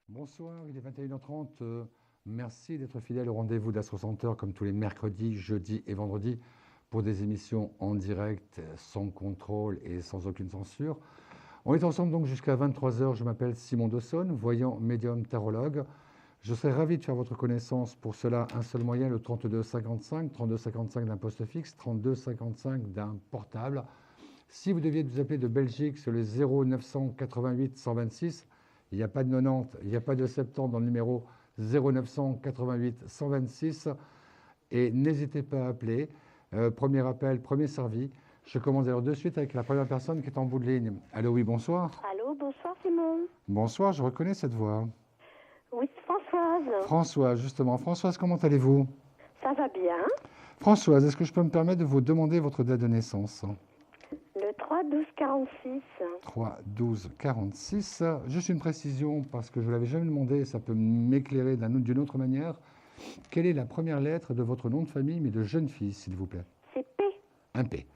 Bonsoir, il est 21h30. Merci d'être fidèle au rendez-vous d'Astro Center comme tous les mercredis, jeudis et vendredis pour des émissions en direct, sans contrôle et sans aucune censure. On est ensemble donc jusqu'à 23h. Je m'appelle Simon Dawson, voyant médium tarologue. Je serais ravi de faire votre connaissance. Pour cela, un seul moyen, le 3255, 3255 d'un poste fixe, 3255 d'un portable. Si vous deviez nous appeler de Belgique sur le 0988 126, il n'y a pas de 90, il n'y a pas de 70 dans le numéro 0988 126. Et n'hésitez pas à appeler. Premier appel, premier servi. Je commence alors de suite avec la première personne qui est en bout de ligne. Allô, oui, bonsoir. Allô, bonsoir Simon. Bonsoir, je reconnais cette voix. Oui, Françoise. Françoise, justement. Françoise, comment allez-vous? Ça va bien. Françoise, est-ce que je peux me permettre de vous demander votre date de naissance? Le 3-12-46. 3-12-46. Juste une précision, parce que je ne l'avais jamais demandé, ça peut m'éclairer d'une autre manière. Quelle est la première lettre de votre nom de famille, mais de jeune fille, s'il vous plaît? C'est P. Un P.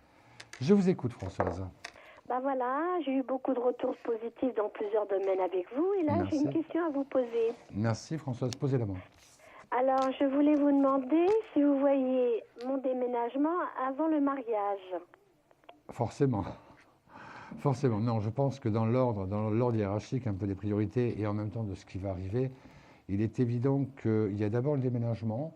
Je vous écoute, Françoise. Ben voilà, j'ai eu beaucoup de retours positifs dans plusieurs domaines avec vous. Et là, Merci. j'ai une question à vous poser. Merci, Françoise. Posez la main. Alors, je voulais vous demander si vous voyez mon déménagement avant le mariage. Forcément. Forcément. Non, je pense que dans l'ordre hiérarchique, un peu des priorités et en même temps de ce qui va arriver, il est évident qu'il y a d'abord le déménagement.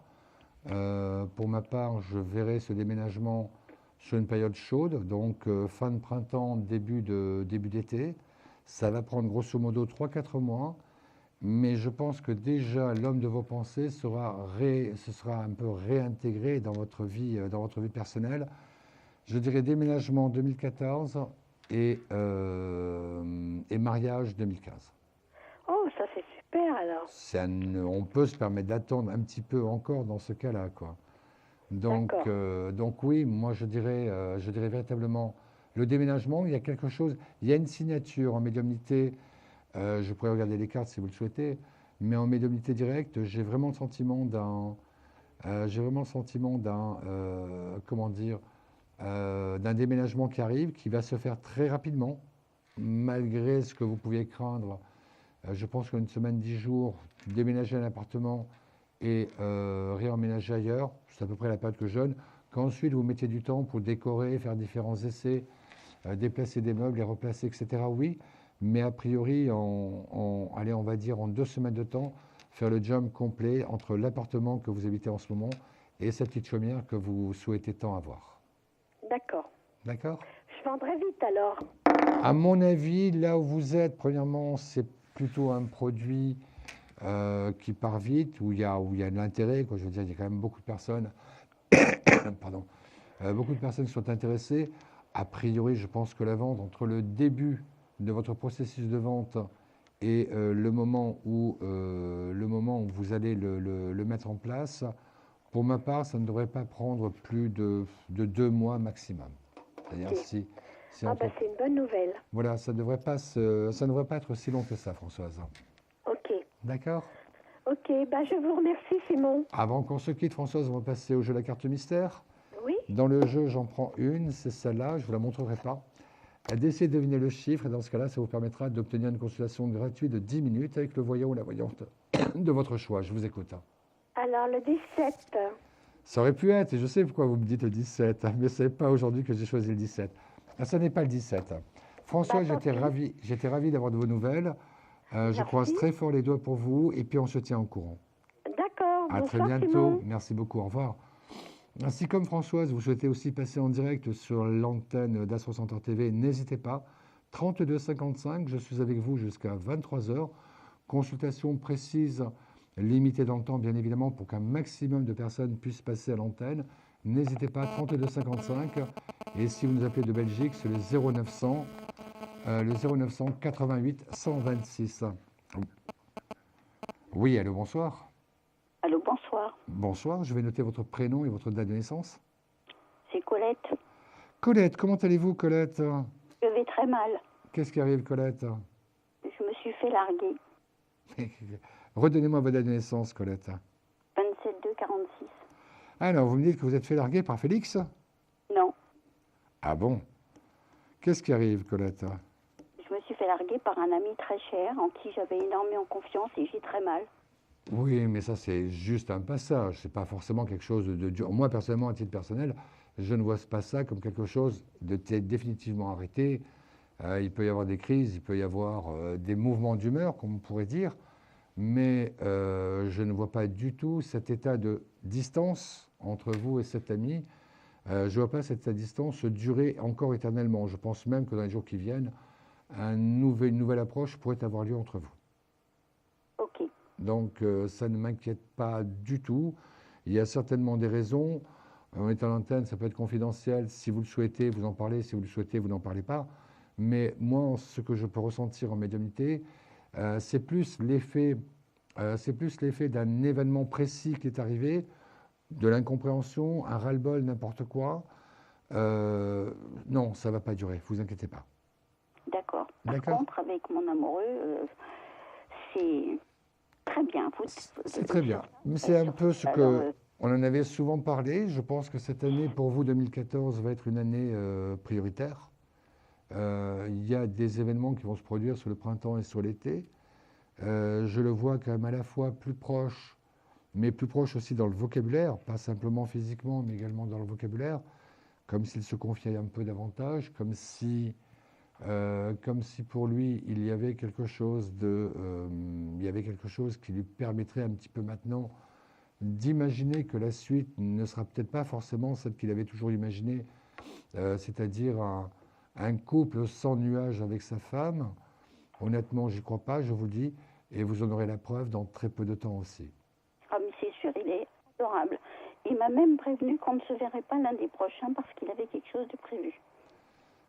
Pour ma part, je verrai ce déménagement sur une période chaude, donc fin de printemps, début d'été. Ça va prendre grosso modo 3-4 mois, mais je pense que déjà l'homme de vos pensées se sera un peu réintégré dans votre vie personnelle. Je dirais déménagement 2014 et mariage 2015. Oh, ça c'est super alors. On peut se permettre d'attendre un petit peu encore dans ce cas-là, quoi. Donc oui, moi je dirais véritablement le déménagement. Il y a quelque chose, il y a une signature en médiumnité. Je pourrais regarder les cartes si vous le souhaitez, mais en médiumnité directe, j'ai vraiment le sentiment d'un déménagement qui arrive, qui va se faire très rapidement, malgré ce que vous pouviez craindre. Je pense qu'une semaine, 10 jours, déménager un appartement et réemménager ailleurs, c'est à peu près la période que je donne, qu'ensuite vous mettiez du temps pour décorer, faire différents essais, déplacer des meubles, les replacer, etc. Oui, mais a priori, allez, on va dire en 2 semaines de temps, faire le jump complet entre l'appartement que vous habitez en ce moment et cette petite chaumière que vous souhaitez tant avoir. D'accord. D'accord? Je vendrai vite alors. À mon avis, là où vous êtes, premièrement, c'est plutôt un produit qui part vite, où il y a de l'intérêt. Je veux dire, il y a quand même beaucoup de personnes, pardon, beaucoup de personnes qui sont intéressées. A priori, je pense que la vente, entre le début de votre processus de vente et le moment où vous allez le mettre en place, pour ma part, ça ne devrait pas prendre plus de 2 mois maximum. C'est-à-dire Okay. C'est une bonne nouvelle. Voilà, ça ne devrait pas être aussi long que ça, Françoise. Ok. D'accord? Ok, je vous remercie, Simon. Avant qu'on se quitte, Françoise, on va passer au jeu de la carte mystère. Oui. Dans le jeu, j'en prends une, c'est celle-là, je ne vous la montrerai pas. D'essayer de deviner le chiffre, et dans ce cas-là, ça vous permettra d'obtenir une consultation gratuite de 10 minutes avec le voyant ou la voyante de votre choix. Je vous écoute. Alors, le 17. Ça aurait pu être, et je sais pourquoi vous me dites le 17, mais ce n'est pas aujourd'hui que j'ai choisi le 17. Ça n'est pas le 17. François, j'étais ravi d'avoir de vos nouvelles. Je croise très fort les doigts pour vous, et puis on se tient au courant. D'accord, à très bientôt. Simon. Merci beaucoup, au revoir. Ainsi comme Françoise, vous souhaitez aussi passer en direct sur l'antenne d'Astro Center TV, n'hésitez pas. 32 55, je suis avec vous jusqu'à 23h. Consultation précise, limitée dans le temps, bien évidemment, pour qu'un maximum de personnes puissent passer à l'antenne. N'hésitez pas, 32 55. Et si vous nous appelez de Belgique, c'est le 0900 88 126. Oui, allô, bonsoir. Allô, bonsoir. Bonsoir, je vais noter votre prénom et votre date de naissance. C'est Colette. Colette, comment allez-vous, Colette? Je vais très mal. Qu'est-ce qui arrive, Colette? Je me suis fait larguer. Redonnez-moi votre date de naissance, Colette. 27-2-46. Alors, vous me dites que vous êtes fait larguer par Félix? Non. Ah bon? Qu'est-ce qui arrive, Colette? Je me suis fait larguer par un ami très cher en qui j'avais énormément confiance et j'ai très mal. Oui, mais ça, c'est juste un passage. C'est pas forcément quelque chose de dur. Moi, personnellement, à titre personnel, je ne vois pas ça comme quelque chose de définitivement arrêté. Il peut y avoir des crises, il peut y avoir des mouvements d'humeur, comme on pourrait dire, mais je ne vois pas du tout cet état de distance entre vous et cet ami. Je ne vois pas cette distance durer encore éternellement. Je pense même que dans les jours qui viennent, une nouvelle approche pourrait avoir lieu entre vous. Ok. Donc ça ne m'inquiète pas du tout. Il y a certainement des raisons. On est à l'antenne, ça peut être confidentiel. Si vous le souhaitez, vous en parlez. Si vous le souhaitez, vous n'en parlez pas. Mais moi, ce que je peux ressentir en médiumnité, c'est plus l'effet d'un événement précis qui est arrivé, de l'incompréhension, un ras-le-bol, n'importe quoi. Non, ça ne va pas durer, vous inquiétez pas. D'accord. Par D'accord. contre, avec mon amoureux, c'est très bien. C'est très bien. Mais c'est un peu ce que... On en avait souvent parlé. Je pense que cette année, pour vous, 2014, va être une année prioritaire. Il y a des événements qui vont se produire sur le printemps et sur l'été. Je le vois quand même à la fois plus proche, mais plus proche aussi dans le vocabulaire, pas simplement physiquement, mais également dans le vocabulaire, comme s'il se confiait un peu davantage, comme si pour lui, il y avait quelque chose qui lui permettrait un petit peu maintenant d'imaginer que la suite ne sera peut-être pas forcément celle qu'il avait toujours imaginée, c'est-à-dire un couple sans nuage avec sa femme. Honnêtement, j'y crois pas, je vous le dis, et vous en aurez la preuve dans très peu de temps aussi. Ah, mais c'est sûr, il est adorable. Il m'a même prévenu qu'on ne se verrait pas lundi prochain parce qu'il avait quelque chose de prévu.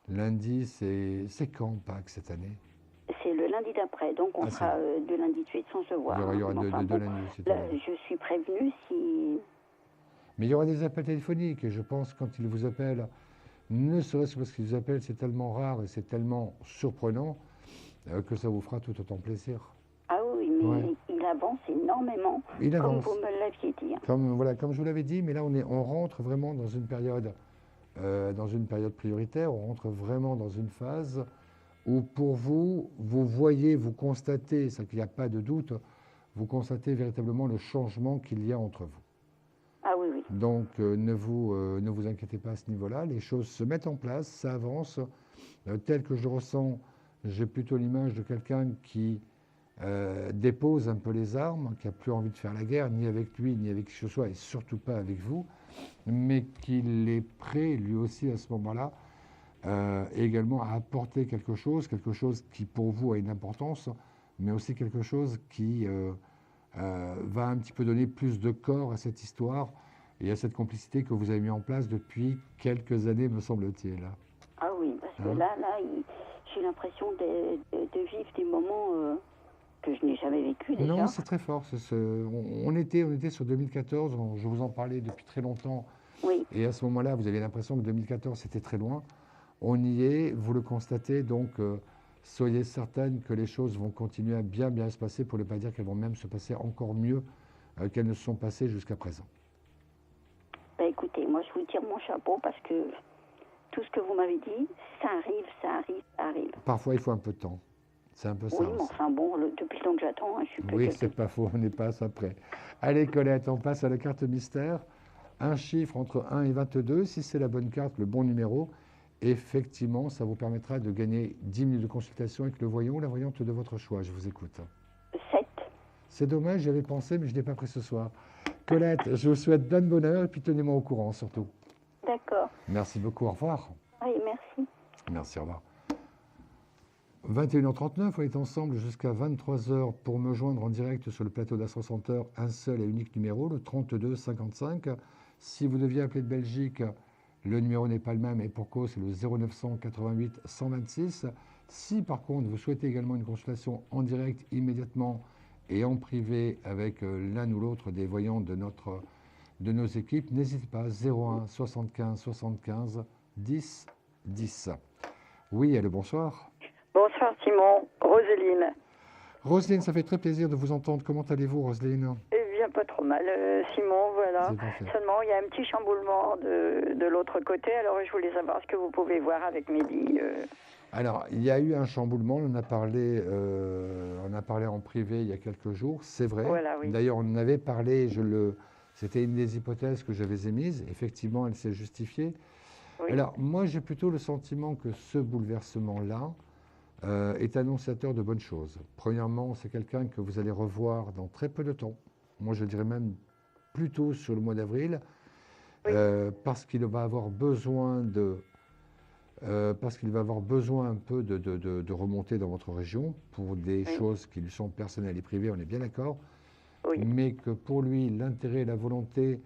Lundi, c'est quand Pâques cette année? C'est le lundi d'après, donc on sera de lundi de suite sans se voir. Il y aura deux lundis. Là, je suis prévenue si... Mais il y aura des appels téléphoniques, et je pense quand il vous appelle, ne serait-ce que parce qu'il vous appelle, c'est tellement rare et c'est tellement surprenant que ça vous fera tout autant plaisir. Ah oui, mais il avance énormément, comme vous me l'aviez dit. Comme je vous l'avais dit, mais là on rentre vraiment dans une période prioritaire, on rentre vraiment dans une phase où pour vous, vous voyez, vous constatez, c'est qu'il n'y a pas de doute, vous constatez véritablement le changement qu'il y a entre vous. Ah oui, oui. Donc ne vous inquiétez pas à ce niveau-là, les choses se mettent en place, ça avance. Tel que je le ressens, j'ai plutôt l'image de quelqu'un qui dépose un peu les armes, qui n'a plus envie de faire la guerre, ni avec lui, ni avec qui que ce soit, et surtout pas avec vous, mais qu'il est prêt, lui aussi, à ce moment-là, également à apporter quelque chose qui, pour vous, a une importance, mais aussi quelque chose qui va un petit peu donner plus de corps à cette histoire et à cette complicité que vous avez mis en place depuis quelques années, me semble-t-il. Ah oui, parce que là j'ai l'impression de vivre des moments que je n'ai jamais vécu déjà. Non, c'est très fort. On était sur 2014, je vous en parlais depuis très longtemps. Oui. Et à ce moment-là, vous avez l'impression que 2014, c'était très loin. On y est, vous le constatez, donc soyez certaine que les choses vont continuer à bien se passer, pour ne pas dire qu'elles vont même se passer encore mieux qu'elles ne se sont passées jusqu'à présent. Bah écoutez, moi je vous tire mon chapeau parce que tout ce que vous m'avez dit, ça arrive. Parfois, il faut un peu de temps. C'est un peu ça. Oui, mais enfin bon, depuis le temps que j'attends, je suis plus... Oui, c'est pas faux, on n'est pas à ça près. Allez Colette, on passe à la carte mystère. Un chiffre entre 1 et 22, si c'est la bonne carte, le bon numéro, effectivement, ça vous permettra de gagner 10 minutes de consultation avec le voyant ou la voyante de votre choix. Je vous écoute. 7. C'est dommage, j'y avais pensé, mais je ne l'ai pas pris ce soir. Colette, je vous souhaite plein de bonheur et puis tenez-moi au courant surtout. D'accord. Merci beaucoup, au revoir. Oui, merci. Merci, au revoir. 21h39, on est ensemble jusqu'à 23h pour me joindre en direct sur le plateau d'Astro Center, un seul et unique numéro, le 32 55. Si vous deviez appeler de Belgique, le numéro n'est pas le même et pour cause, c'est le 0900 88 126. Si par contre vous souhaitez également une consultation en direct immédiatement et en privé avec l'un ou l'autre des voyants de nos équipes, n'hésitez pas, 01 75 75 10 10. Oui, allô, bonsoir. Bonsoir Simon, Roselyne. Roselyne, ça fait très plaisir de vous entendre. Comment allez-vous, Roselyne? Eh bien, pas trop mal, Simon, voilà. C'est parfait. Seulement, il y a un petit chamboulement de l'autre côté, alors je voulais savoir ce que vous pouvez voir avec Mehdi. Alors, il y a eu un chamboulement, on en a parlé en privé il y a quelques jours, c'est vrai. Voilà, oui. D'ailleurs, on en avait parlé, c'était une des hypothèses que j'avais émises. Effectivement, elle s'est justifiée. Oui. Alors, moi, j'ai plutôt le sentiment que ce bouleversement-là est annonciateur de bonnes choses. Premièrement, c'est quelqu'un que vous allez revoir dans très peu de temps. Moi, je dirais même plutôt sur le mois d'avril, Oui. parce qu'il va avoir besoin un peu de remonter dans votre région pour des Oui. choses qui lui sont personnelles et privées, on est bien d'accord. Oui. Mais que pour lui, l'intérêt, la volonté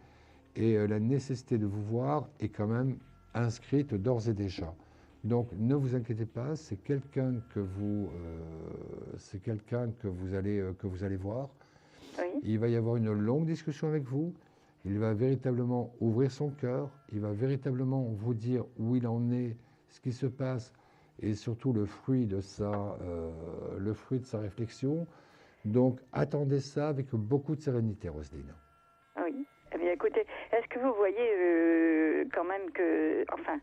et la nécessité de vous voir est quand même inscrite d'ores et déjà. Donc ne vous inquiétez pas, c'est quelqu'un que vous allez voir. Oui. Il va y avoir une longue discussion avec vous. Il va véritablement ouvrir son cœur. Il va véritablement vous dire où il en est, ce qui se passe et surtout le fruit de sa réflexion. Donc attendez ça avec beaucoup de sérénité, Roselyne. Oui. Eh bien, écoutez, est-ce que vous voyez quand même que, enfin,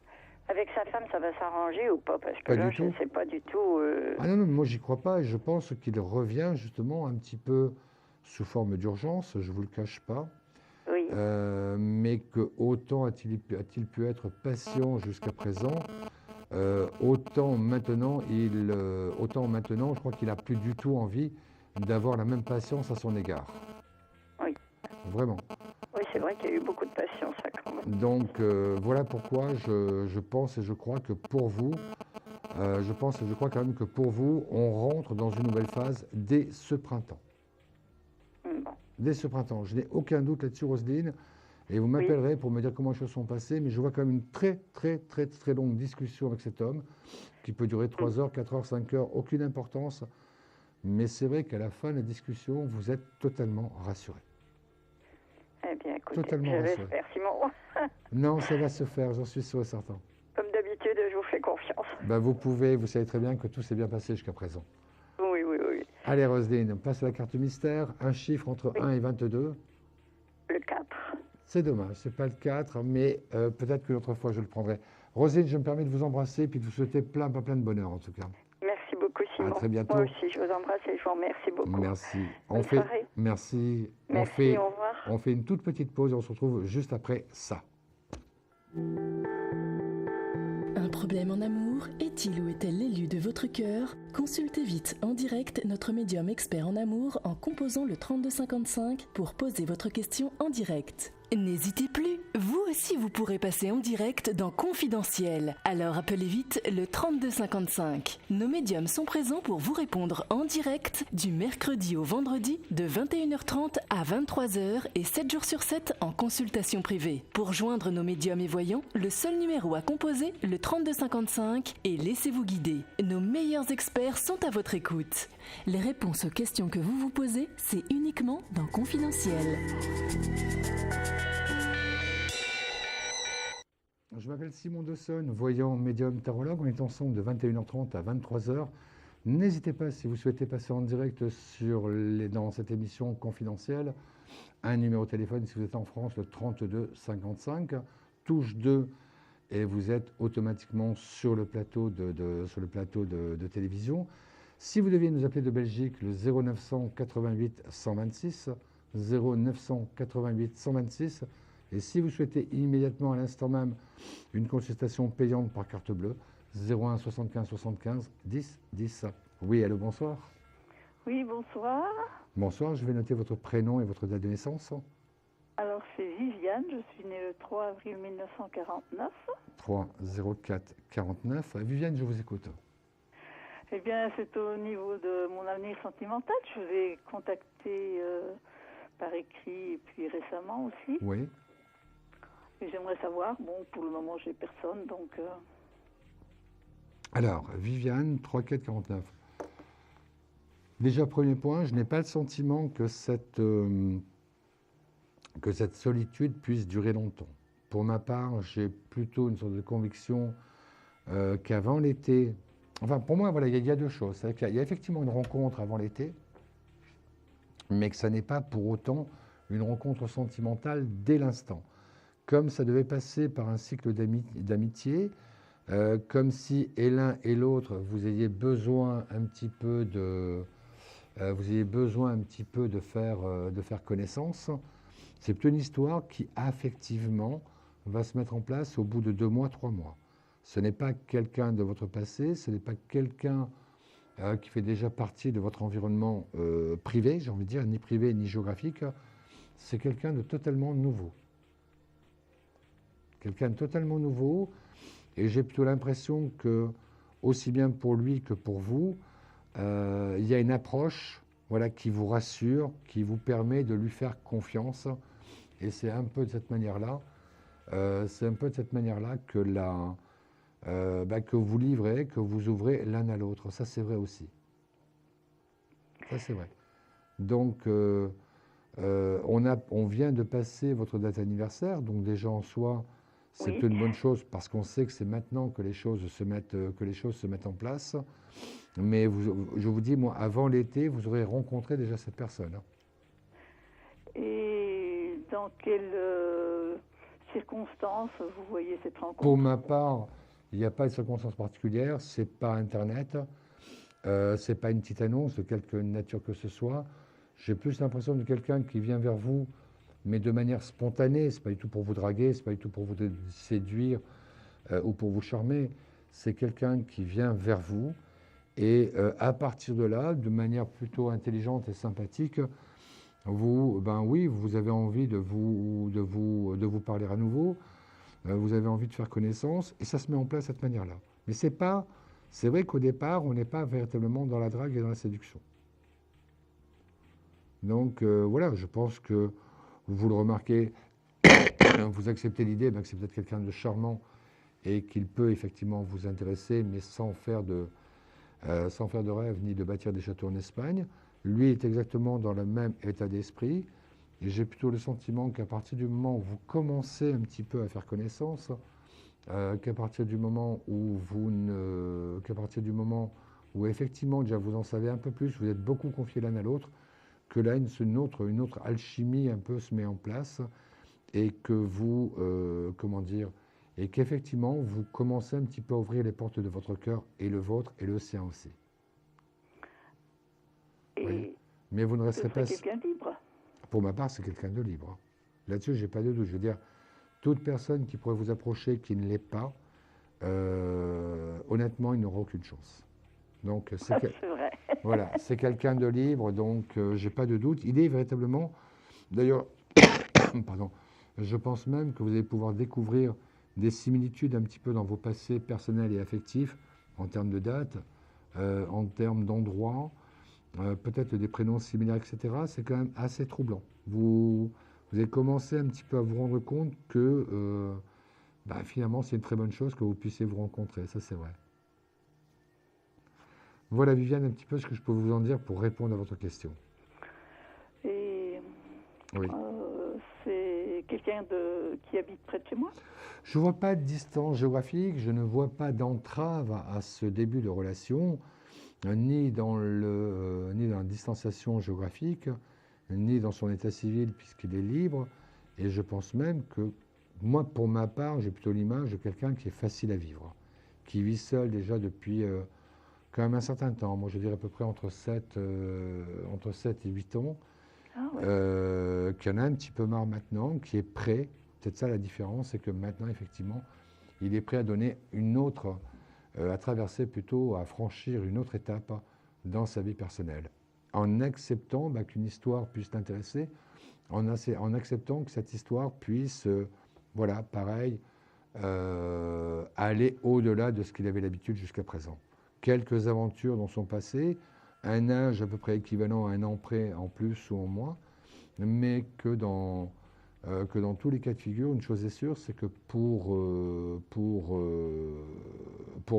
avec sa femme, ça va s'arranger ou pas? Parce que Pas là, du je ne tout. sais pas du tout. Ah non, non, moi j'y crois pas et je pense qu'il revient justement un petit peu sous forme d'urgence, je ne vous le cache pas. Oui. Mais que autant a-t-il pu être patient jusqu'à présent, autant maintenant, je crois qu'il n'a plus du tout envie d'avoir la même patience à son égard. Oui. Vraiment. Oui, c'est vrai qu'il y a eu beaucoup de patience, là, quand même. Donc voilà pourquoi je pense et je crois que pour vous, je crois quand même que pour vous, on rentre dans une nouvelle phase dès ce printemps. Bon. Dès ce printemps. Je n'ai aucun doute là-dessus, Roselyne. Et vous m'appellerez pour me dire comment les choses sont passées. Mais je vois quand même une très, très, très, très longue discussion avec cet homme qui peut durer 3 heures, 4 heures, 5 heures, aucune importance. Mais c'est vrai qu'à la fin de la discussion, vous êtes totalement rassuré. Eh bien, écoutez, Totalement je rassuré. l'espère, Simon. Non, ça va se faire, j'en suis sûr et certain. Comme d'habitude, je vous fais confiance. Ben, vous savez très bien que tout s'est bien passé jusqu'à présent. Oui, oui, oui. Allez, Roselyne, on passe à la carte mystère. Un chiffre entre 1 et 22. Le 4. C'est dommage, c'est pas le 4, mais peut-être qu'une autre fois je le prendrai. Roselyne, je me permets de vous embrasser et puis de vous souhaiter plein de bonheur en tout cas. Merci beaucoup, Simon. À très bientôt. Moi aussi, je vous embrasse et je vous remercie beaucoup. Merci. Bonne soirée. Merci. Merci, au revoir. On fait une toute petite pause et on se retrouve juste après ça. Un problème en amour? Est-il ou est-elle l'élu de votre cœur? Consultez vite en direct notre médium expert en amour en composant le 3255 pour poser votre question en direct. N'hésitez plus, vous aussi vous pourrez passer en direct dans Confidentiel. Alors appelez vite le 3255. Nos médiums sont présents pour vous répondre en direct du mercredi au vendredi de 21h30 à 23h et 7 jours sur 7 en consultation privée. Pour joindre nos médiums et voyants, le seul numéro à composer, le 3255 et laissez-vous guider. Nos meilleurs experts sont à votre écoute. Les réponses aux questions que vous vous posez, c'est uniquement dans Confidentiel. Je m'appelle Simon Dessonne, voyant médium tarologue. On est ensemble de 21h30 à 23h. N'hésitez pas, si vous souhaitez passer en direct dans cette émission confidentielle, un numéro de téléphone si vous êtes en France, le 32 55, touche 2, et vous êtes automatiquement sur le plateau de télévision. Si vous deviez nous appeler de Belgique, le 0988 126, 0988 126. Et si vous souhaitez immédiatement, à l'instant même, une consultation payante par carte bleue, 01 75 75 10 10. Oui, allô, bonsoir. Oui, bonsoir. Bonsoir, je vais noter votre prénom et votre date de naissance. Alors, c'est Viviane, je suis née le 3 avril 1949. 3 04 49. Viviane, je vous écoute. Eh bien, c'est au niveau de mon avenir sentimental. Je vous ai contacté par écrit et puis récemment aussi. Oui. Et j'aimerais savoir, bon, pour le moment, j'ai personne, donc... Alors, Viviane, 3 4 49. Déjà, premier point, je n'ai pas le sentiment que cette solitude puisse durer longtemps. Pour ma part, j'ai plutôt une sorte de conviction qu'avant l'été, enfin pour moi, voilà, il y a deux choses. C'est-à-dire qu'il y a effectivement une rencontre avant l'été, mais que ça n'est pas pour autant une rencontre sentimentale dès l'instant. Comme ça devait passer par un cycle d'amitié, comme si et l'un et l'autre, vous ayez besoin un petit peu de faire connaissance. C'est plutôt une histoire qui, affectivement, va se mettre en place au bout de 2 mois, 3 mois. Ce n'est pas quelqu'un de votre passé, ce n'est pas quelqu'un qui fait déjà partie de votre environnement privé, j'ai envie de dire, ni privé ni géographique. C'est quelqu'un de totalement nouveau. Quelqu'un de totalement nouveau, et j'ai plutôt l'impression que, aussi bien pour lui que pour vous, il y a une approche voilà, qui vous rassure, qui vous permet de lui faire confiance. Et c'est un peu de cette manière-là, que vous livrez, que vous ouvrez l'un à l'autre. Ça, c'est vrai aussi. Ça, c'est vrai. Donc, on vient de passer votre date anniversaire, donc déjà en soi, c'est Oui. une bonne chose parce qu'on sait que c'est maintenant que les choses se mettent en place. Mais je vous dis, moi, avant l'été, vous aurez rencontré déjà cette personne. Et dans quelles circonstances vous voyez cette rencontre? Pour ma part, il n'y a pas de circonstances particulières, c'est pas Internet, c'est pas une petite annonce de quelque nature que ce soit. J'ai plus l'impression de quelqu'un qui vient vers vous, mais de manière spontanée. C'est pas du tout pour vous draguer, c'est pas du tout pour vous séduire ou pour vous charmer. C'est quelqu'un qui vient vers vous et à partir de là, de manière plutôt intelligente et sympathique, vous avez envie de vous parler à nouveau. Vous avez envie de faire connaissance et ça se met en place de cette manière-là. Mais c'est vrai qu'au départ, on n'est pas véritablement dans la drague et dans la séduction. Donc voilà, je pense que vous le remarquez, vous acceptez l'idée que c'est peut-être quelqu'un de charmant et qu'il peut effectivement vous intéresser, mais sans faire de rêve ni de bâtir des châteaux en Espagne. Lui est exactement dans le même état d'esprit. Et j'ai plutôt le sentiment qu'à partir du moment où vous commencez un petit peu à faire connaissance, qu'à partir du moment où effectivement déjà vous en savez un peu plus, vous êtes beaucoup confiés l'un à l'autre, que là une autre alchimie un peu se met en place et que vous, et qu'effectivement vous commencez un petit peu à ouvrir les portes de votre cœur et le vôtre et le sien aussi. Oui. Mais vous ne resterez pas. Quelqu'un de libre. Pour ma part, c'est quelqu'un de libre. Là-dessus, j'ai pas de doute. Je veux dire, toute personne qui pourrait vous approcher, qui ne l'est pas, honnêtement, il n'aura aucune chance. Donc, c'est vrai. Voilà, c'est quelqu'un de libre, donc j'ai pas de doute. Il est véritablement, d'ailleurs, pardon, je pense même que vous allez pouvoir découvrir des similitudes un petit peu dans vos passés personnels et affectifs, en termes de date, en termes d'endroits, peut-être des prénoms similaires, etc. C'est quand même assez troublant. Vous allez commencer un petit peu à vous rendre compte que finalement, c'est une très bonne chose que vous puissiez vous rencontrer. Ça, c'est vrai. Voilà, Viviane, un petit peu ce que je peux vous en dire pour répondre à votre question. Et oui. C'est quelqu'un qui habite près de chez moi? Je ne vois pas de distance géographique, je ne vois pas d'entrave à ce début de relation, ni dans la distanciation géographique, ni dans son état civil puisqu'il est libre. Et je pense même que, moi, pour ma part, j'ai plutôt l'image de quelqu'un qui est facile à vivre, qui vit seul déjà depuis quand même un certain temps. Moi, je dirais à peu près entre 7 et 8 ans, qui en a un petit peu marre maintenant, qui est prêt. Peut-être ça la différence, c'est que maintenant, effectivement, il est prêt à donner une autre, à traverser plutôt, à franchir une autre étape dans sa vie personnelle, en acceptant qu'une histoire puisse l'intéresser, en acceptant que cette histoire puisse, aller au-delà de ce qu'il avait l'habitude jusqu'à présent. Quelques aventures dans son passé, un âge à peu près équivalent à un an près en plus ou en moins, mais que dans tous les cas de figure, une chose est sûre, c'est que pour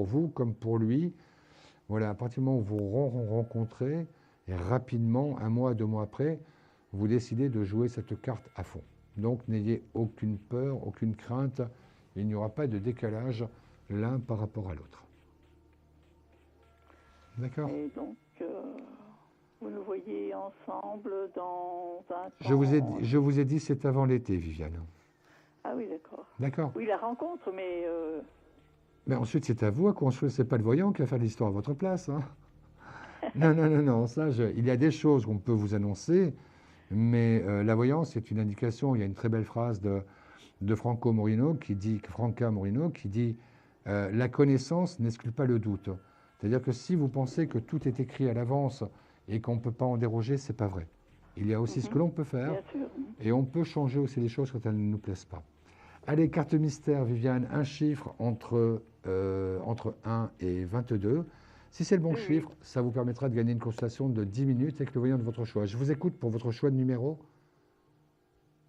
vous comme pour lui, voilà, à partir du moment où vous rencontrez, et rapidement, 1 mois, 2 mois après, vous décidez de jouer cette carte à fond. Donc n'ayez aucune peur, aucune crainte. Il n'y aura pas de décalage l'un par rapport à l'autre. D'accord? Et donc, vous nous voyez ensemble dans un temps... Je vous ai dit, c'est avant l'été, Viviane. Ah oui, d'accord. D'accord? Oui, la rencontre, mais... Mais ensuite, c'est à vous à construire. Ce n'est pas le voyant qui va faire l'histoire à votre place. Hein. Non. Il y a des choses qu'on peut vous annoncer, mais la voyance, c'est une indication. Il y a une très belle phrase de Franca Morino qui dit la connaissance n'exclut pas le doute. C'est-à-dire que si vous pensez que tout est écrit à l'avance et qu'on ne peut pas en déroger, ce n'est pas vrai. Il y a aussi ce que l'on peut faire, bien sûr. et on peut changer aussi les choses quand elles ne nous plaisent pas. Allez, carte mystère, Viviane, un chiffre entre 1 et 22. Si c'est le bon chiffre, ça vous permettra de gagner une consultation de 10 minutes avec le voyant de votre choix. Je vous écoute pour votre choix de numéro.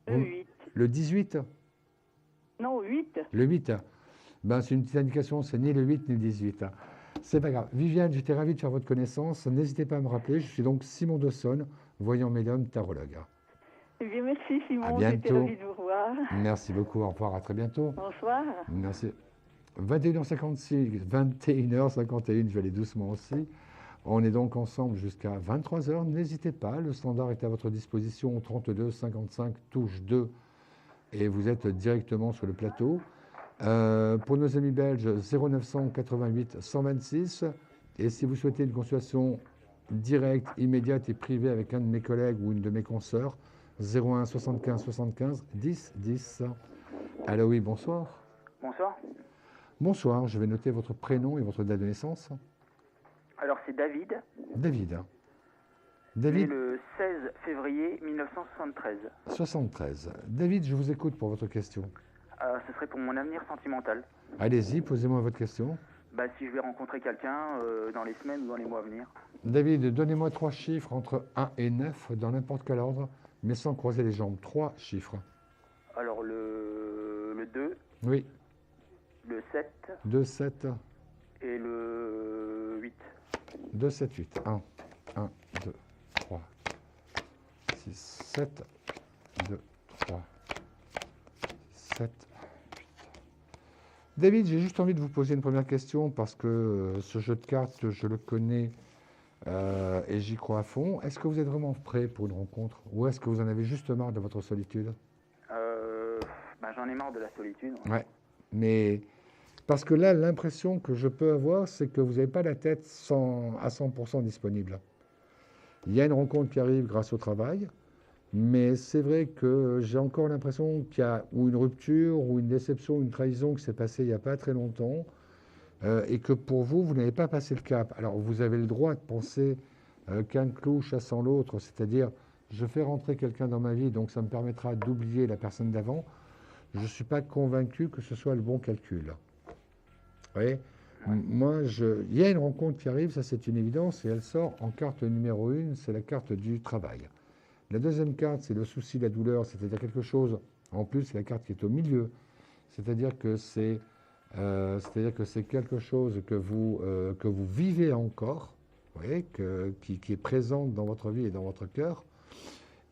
Le 8. Le 18? Non, 8. Le 8. Ben, c'est une petite indication, c'est ni le 8 ni le 18. C'est pas grave. Viviane, j'étais ravi de faire votre connaissance. N'hésitez pas à me rappeler. Je suis donc Simon Dawson, voyant médium tarologue. Eh bien, merci Simon, À bientôt. j'étais ravie de vous voir. Merci beaucoup. Au revoir. À très bientôt. Bonsoir. Merci. 21h56, 21h51, je vais aller doucement aussi. On est donc ensemble jusqu'à 23h. N'hésitez pas, le standard est à votre disposition, 32 55 touche 2, et vous êtes directement sur le plateau. Pour nos amis belges, 0988 126. Et si vous souhaitez une consultation directe, immédiate et privée avec un de mes collègues ou une de mes consoeurs, 01 75 75 10 10. Allô, oui, bonsoir. Bonsoir. Bonsoir, je vais noter votre prénom et votre date de naissance. Alors c'est David. David. Né David, le 16 février 1973. 73. David, je vous écoute pour votre question. Ce serait pour mon avenir sentimental. Allez-y, posez-moi votre question. Si je vais rencontrer quelqu'un dans les semaines ou dans les mois à venir. David, donnez-moi 3 chiffres entre 1 et 9 dans n'importe quel ordre, mais sans croiser les jambes. 3 chiffres. Alors le 2, Oui, le 7 2, 7, et le 8. 2, 7, 8. 1, 2, 3, 6, 7, 2, 3, 7, 8. David, j'ai juste envie de vous poser une première question parce que ce jeu de cartes, je le connais et j'y crois à fond. Est-ce que vous êtes vraiment prêt pour une rencontre ou est-ce que vous en avez juste marre de votre solitude? J'en ai marre de la solitude. Ouais, mais parce que là, l'impression que je peux avoir, c'est que vous n'avez pas la tête à 100% disponible. Il y a une rencontre qui arrive grâce au travail, mais c'est vrai que j'ai encore l'impression qu'il y a ou une rupture, ou une déception, une trahison qui s'est passée il n'y a pas très longtemps, et que pour vous, vous n'avez pas passé le cap. Alors, vous avez le droit de penser qu'un clou chassant l'autre, c'est-à-dire, je fais rentrer quelqu'un dans ma vie, donc ça me permettra d'oublier la personne d'avant. Je ne suis pas convaincu que ce soit le bon calcul. Vous voyez, moi, il y a une rencontre qui arrive, ça c'est une évidence, et elle sort en carte numéro 1, c'est la carte du travail. La deuxième carte, c'est le souci, la douleur, c'est-à-dire quelque chose, en plus, c'est la carte qui est au milieu, c'est-à-dire que c'est quelque chose que vous vivez encore, vous voyez, qui est présente dans votre vie et dans votre cœur.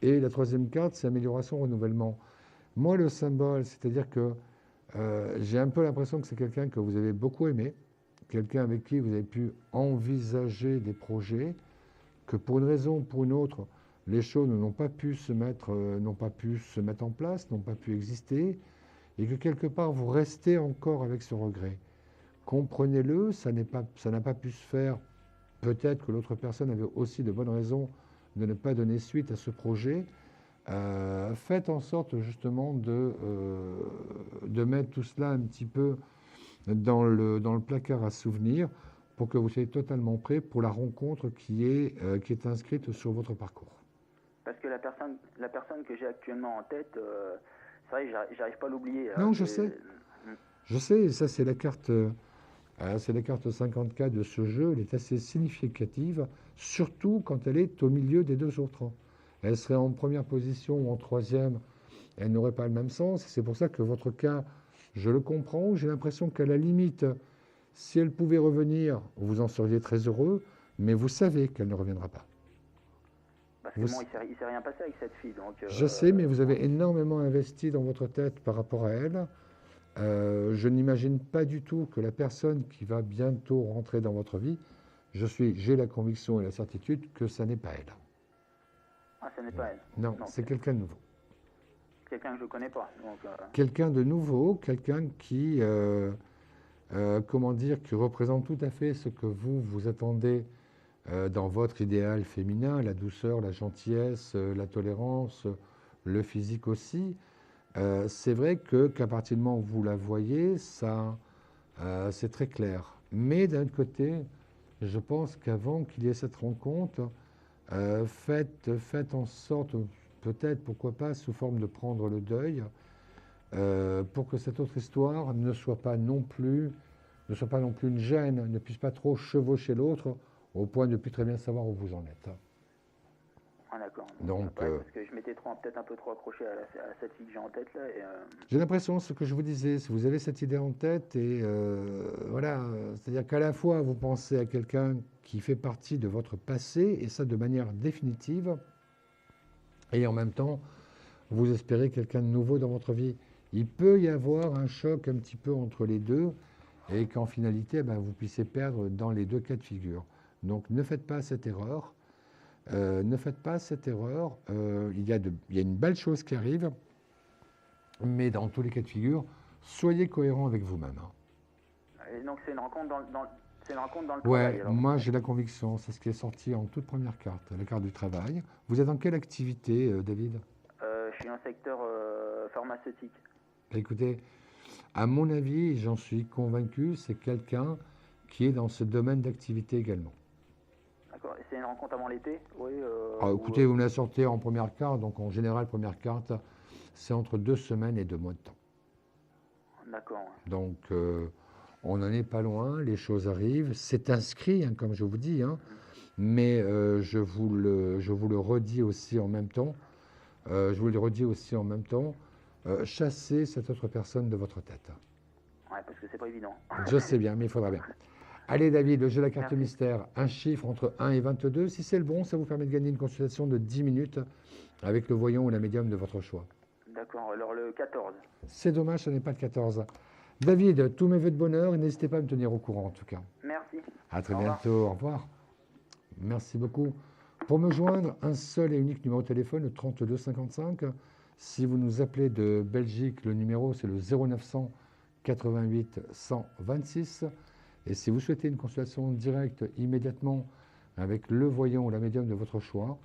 Et la troisième carte, c'est amélioration, renouvellement. Moi, le symbole, c'est-à-dire que j'ai un peu l'impression que c'est quelqu'un que vous avez beaucoup aimé, quelqu'un avec qui vous avez pu envisager des projets, que pour une raison ou pour une autre, les choses n'ont pas pu se mettre en place, n'ont pas pu exister, et que quelque part vous restez encore avec ce regret. Comprenez-le, ça n'a pas pu se faire. Peut-être que l'autre personne avait aussi de bonnes raisons de ne pas donner suite à ce projet. Faites en sorte justement de mettre tout cela un petit peu dans le placard à souvenirs pour que vous soyez totalement prêt pour la rencontre qui est inscrite sur votre parcours. Parce que la personne que j'ai actuellement en tête, c'est vrai, j'arrive pas à l'oublier. Non, je sais. Je sais, ça c'est la carte 54 de ce jeu, elle est assez significative, surtout quand elle est au milieu des deux autres. Elle serait en première position ou en troisième, elle n'aurait pas le même sens. C'est pour ça que votre cas, je le comprends, j'ai l'impression qu'à la limite, si elle pouvait revenir, vous en seriez très heureux, mais vous savez qu'elle ne reviendra pas. parce que Vous- bon, il s'est rien passé avec cette fille, donc... Je sais, mais vous avez énormément investi dans votre tête par rapport à elle. Je n'imagine pas du tout que la personne qui va bientôt rentrer dans votre vie, j'ai la conviction et la certitude que ça n'est pas elle. Ah, ce n'est pas elle. Non, Non, c'est quelqu'un de nouveau. quelqu'un que je ne connais pas, donc... Quelqu'un de nouveau, quelqu'un qui, comment dire, qui représente tout à fait ce que vous attendez dans votre idéal féminin, la douceur, la gentillesse, la tolérance, le physique aussi. C'est vrai qu'à partir du moment où vous la voyez, ça, c'est très clair. Mais d'un autre côté, je pense qu'avant qu'il y ait cette rencontre, faites en sorte, peut-être, pourquoi pas, sous forme de prendre le deuil, pour que cette autre histoire ne soit pas non plus une gêne, ne puisse pas trop chevaucher l'autre, au point de ne plus très bien savoir où vous en êtes. Ah, d'accord. Donc, Parce que je m'étais peut-être un peu trop accroché à cette fille que j'ai en tête, là, et... j'ai l'impression, ce que je vous disais, si vous avez cette idée en tête, et voilà, c'est-à-dire qu'à la fois vous pensez à quelqu'un qui fait partie de votre passé, et ça de manière définitive, et en même temps, vous espérez quelqu'un de nouveau dans votre vie. Il peut y avoir un choc un petit peu entre les deux, et qu'en finalité, vous puissiez perdre dans les deux cas de figure. Donc ne faites pas cette erreur. Ne faites pas cette erreur. Il y a une belle chose qui arrive, mais dans tous les cas de figure, soyez cohérent avec vous-même. Et donc c'est une rencontre c'est une rencontre dans le Ouais, travail, alors. moi j'ai la conviction, c'est ce qui est sorti en toute première carte, la carte du travail. Vous êtes dans quelle activité, David? Je suis en secteur pharmaceutique. Écoutez, à mon avis, j'en suis convaincu, c'est quelqu'un qui est dans ce domaine d'activité également. D'accord. Et c'est une rencontre avant l'été? Oui. Écoutez, vous me la sortez en première carte, donc en général, première carte, c'est entre 2 semaines et 2 mois de temps. D'accord. Ouais. Donc, on n'en est pas loin, les choses arrivent, c'est inscrit, hein, comme je vous dis, hein, mais je vous le redis aussi en même temps, chassez cette autre personne de votre tête. Ouais, parce que c'est pas évident. Je sais bien, mais il faudra bien. Allez David, le jeu de la carte Merci. mystère, un chiffre entre 1 et 22. Si c'est le bon, ça vous permet de gagner une consultation de 10 minutes avec le voyant ou la médium de votre choix. D'accord. Alors le 14. C'est dommage, ce n'est pas le 14. David, tous mes voeux de bonheur et n'hésitez pas à me tenir au courant en tout cas. Merci. À très Au revoir. bientôt, au revoir. Merci beaucoup. Pour me joindre, un seul et unique numéro de téléphone, le 32 55. Si vous nous appelez de Belgique, le numéro c'est le 0900 88 126. Et si vous souhaitez une consultation directe immédiatement avec le voyant ou la médium de votre choix,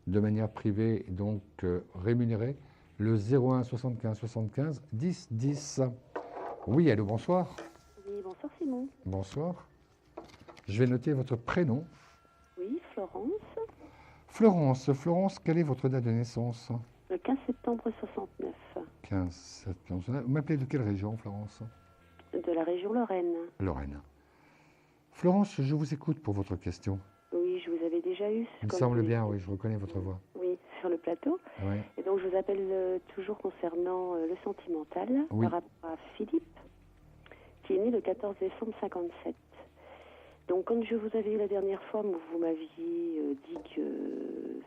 de manière privée, donc rémunérée, le 01 75 75 10 10. Oui, allô, bonsoir. Oui, bonsoir Simon. Bonsoir. Je vais noter votre prénom. Oui, Florence. Florence, quelle est votre date de naissance? Le 15 septembre 69. 15 septembre. Vous m'appelez de quelle région, Florence? De la région Lorraine. Lorraine. Florence, je vous écoute pour votre question. Oui, je vous avais déjà eu. Il me comme semble vous bien, l'avez oui, je reconnais votre voix. dit. Oui, sur le plateau. Oui. Et donc, je vous appelle toujours concernant le sentimental Oui. par rapport à Philippe, qui est né le 14 décembre 57. Donc, quand je vous avais eu la dernière fois, vous m'aviez dit que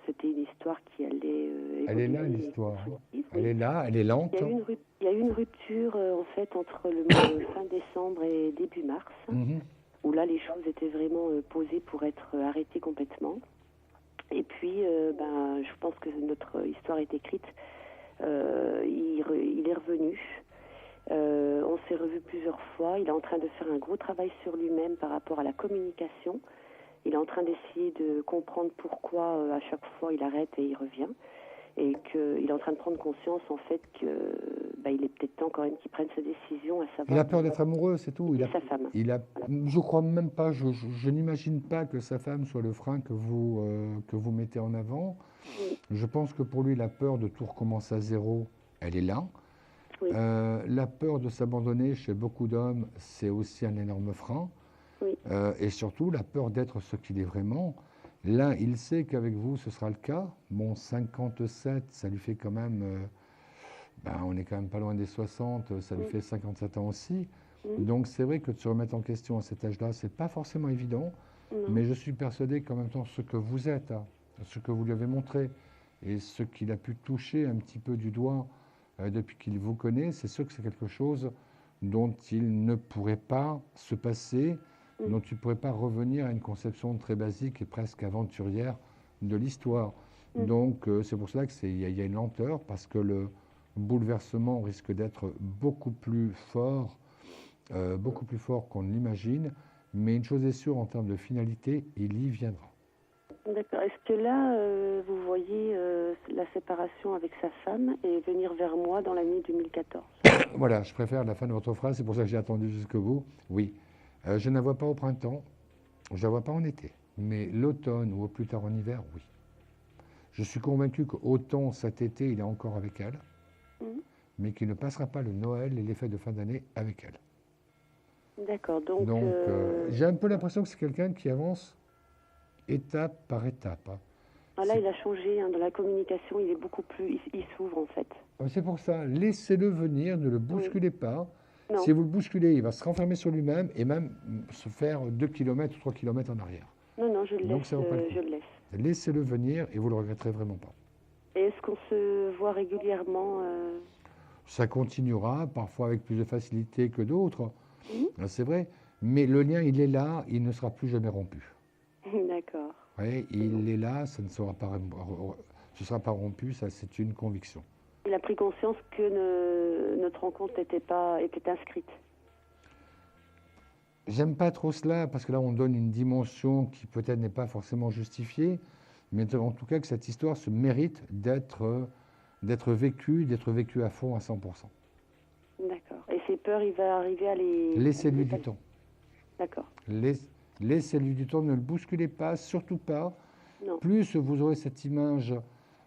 c'était une histoire qui allait Elle est là, évoluer l'histoire. et constructive, Elle oui. est là, elle est lente. Il y a eu une rupture en fait entre le mois de fin décembre et début mars, Mhm. où là les choses étaient vraiment posées pour être arrêtées complètement. Et puis, je pense que notre histoire est écrite. Il est revenu. On s'est revus plusieurs fois. Il est en train de faire un gros travail sur lui-même par rapport à la communication. Il est en train d'essayer de comprendre pourquoi à chaque fois il arrête et il revient. Et qu'il est en train de prendre conscience en fait que il est peut-être temps quand même qu'il prenne sa décision, à savoir... Il a peur d'être amoureux, c'est tout. Sa femme. Je crois même pas, je n'imagine pas que sa femme soit le frein que vous mettez en avant. Oui. Je pense que pour lui, la peur de tout recommencer à zéro, elle est là. Oui. La peur de s'abandonner chez beaucoup d'hommes, c'est aussi un énorme frein. Oui. Et surtout, la peur d'être ce qu'il est vraiment. Là, il sait qu'avec vous, ce sera le cas. Bon, 57, ça lui fait quand même... on est quand même pas loin des 60, ça lui fait 57 ans aussi. Donc c'est vrai que de se remettre en question à cet âge-là, c'est pas forcément évident. Non. Mais je suis persuadé qu'en même temps, ce que vous êtes, ce que vous lui avez montré et ce qu'il a pu toucher un petit peu du doigt depuis qu'il vous connaît, c'est sûr que c'est quelque chose dont il ne pourrait pas se passer, dont il ne pourrait pas revenir à une conception très basique et presque aventurière de l'histoire. Donc c'est pour cela qu'il y a une lenteur, parce que le bouleversement risque d'être beaucoup plus fort qu'on ne l'imagine, mais une chose est sûre, en termes de finalité, il y viendra. D'accord. Est-ce que là, vous voyez la séparation avec sa femme et venir vers moi dans l'année 2014? Voilà, je préfère la fin de votre phrase, c'est pour ça que j'ai attendu jusqu'au bout. Oui, je ne la vois pas au printemps, je ne la vois pas en été, mais l'automne ou au plus tard en hiver, oui. Je suis convaincu qu'autant cet été, il est encore avec elle, mais qu'il ne passera pas le Noël et les fêtes de fin d'année avec elle. D'accord, donc... j'ai un peu l'impression que c'est quelqu'un qui avance étape par étape. Hein. Ah là, il a changé, dans la communication, il est beaucoup plus... Il s'ouvre, en fait. C'est pour ça, laissez-le venir, ne le bousculez pas. Non. Si vous le bousculez, il va se renfermer sur lui-même et même se faire 2 km ou 3 km en arrière. Non, je le Donc, laisse. ça vaut pas le coup. Je le laisse. Laissez-le venir et vous le regretterez vraiment pas. Et est-ce qu'on se voit régulièrement Ça continuera, parfois avec plus de facilité que d'autres, c'est vrai, mais le lien, il est là, il ne sera plus jamais rompu. D'accord. Oui, il est là, ça ne sera pas, ce sera pas rompu, ça c'est une conviction. Il a pris conscience que notre rencontre était inscrite. J'aime pas trop cela, parce que là on donne une dimension qui peut-être n'est pas forcément justifiée, mais en tout cas que cette histoire se mérite d'être vécue à fond, à 100%. D'accord. Et ses peurs, il va arriver à les... Laissez-lui du temps. D'accord. Laissez-lui du temps, ne le bousculez pas, surtout pas. Non. Plus vous aurez cette image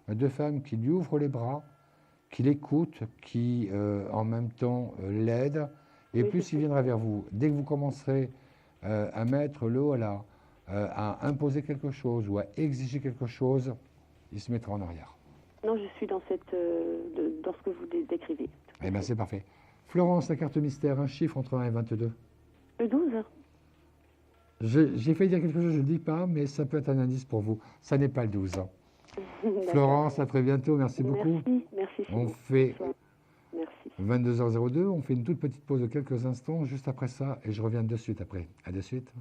de femme qui lui ouvre les bras, qui l'écoute, qui en même temps l'aide, et plus il viendra vers vous. Dès que vous commencerez à mettre le haut là, à imposer quelque chose ou à exiger quelque chose, il se mettra en arrière. Non, je suis dans ce que vous décrivez. Eh bien, c'est parfait. Florence, la carte mystère, un chiffre entre 1 et 22. Le 12. J'ai failli dire quelque chose, je ne le dis pas, mais ça peut être un indice pour vous. Ça n'est pas le 12. Florence, à très bientôt, merci beaucoup. Merci. On fait Merci. 22h02, on fait une toute petite pause de quelques instants, juste après ça, et je reviens de suite après. À de suite.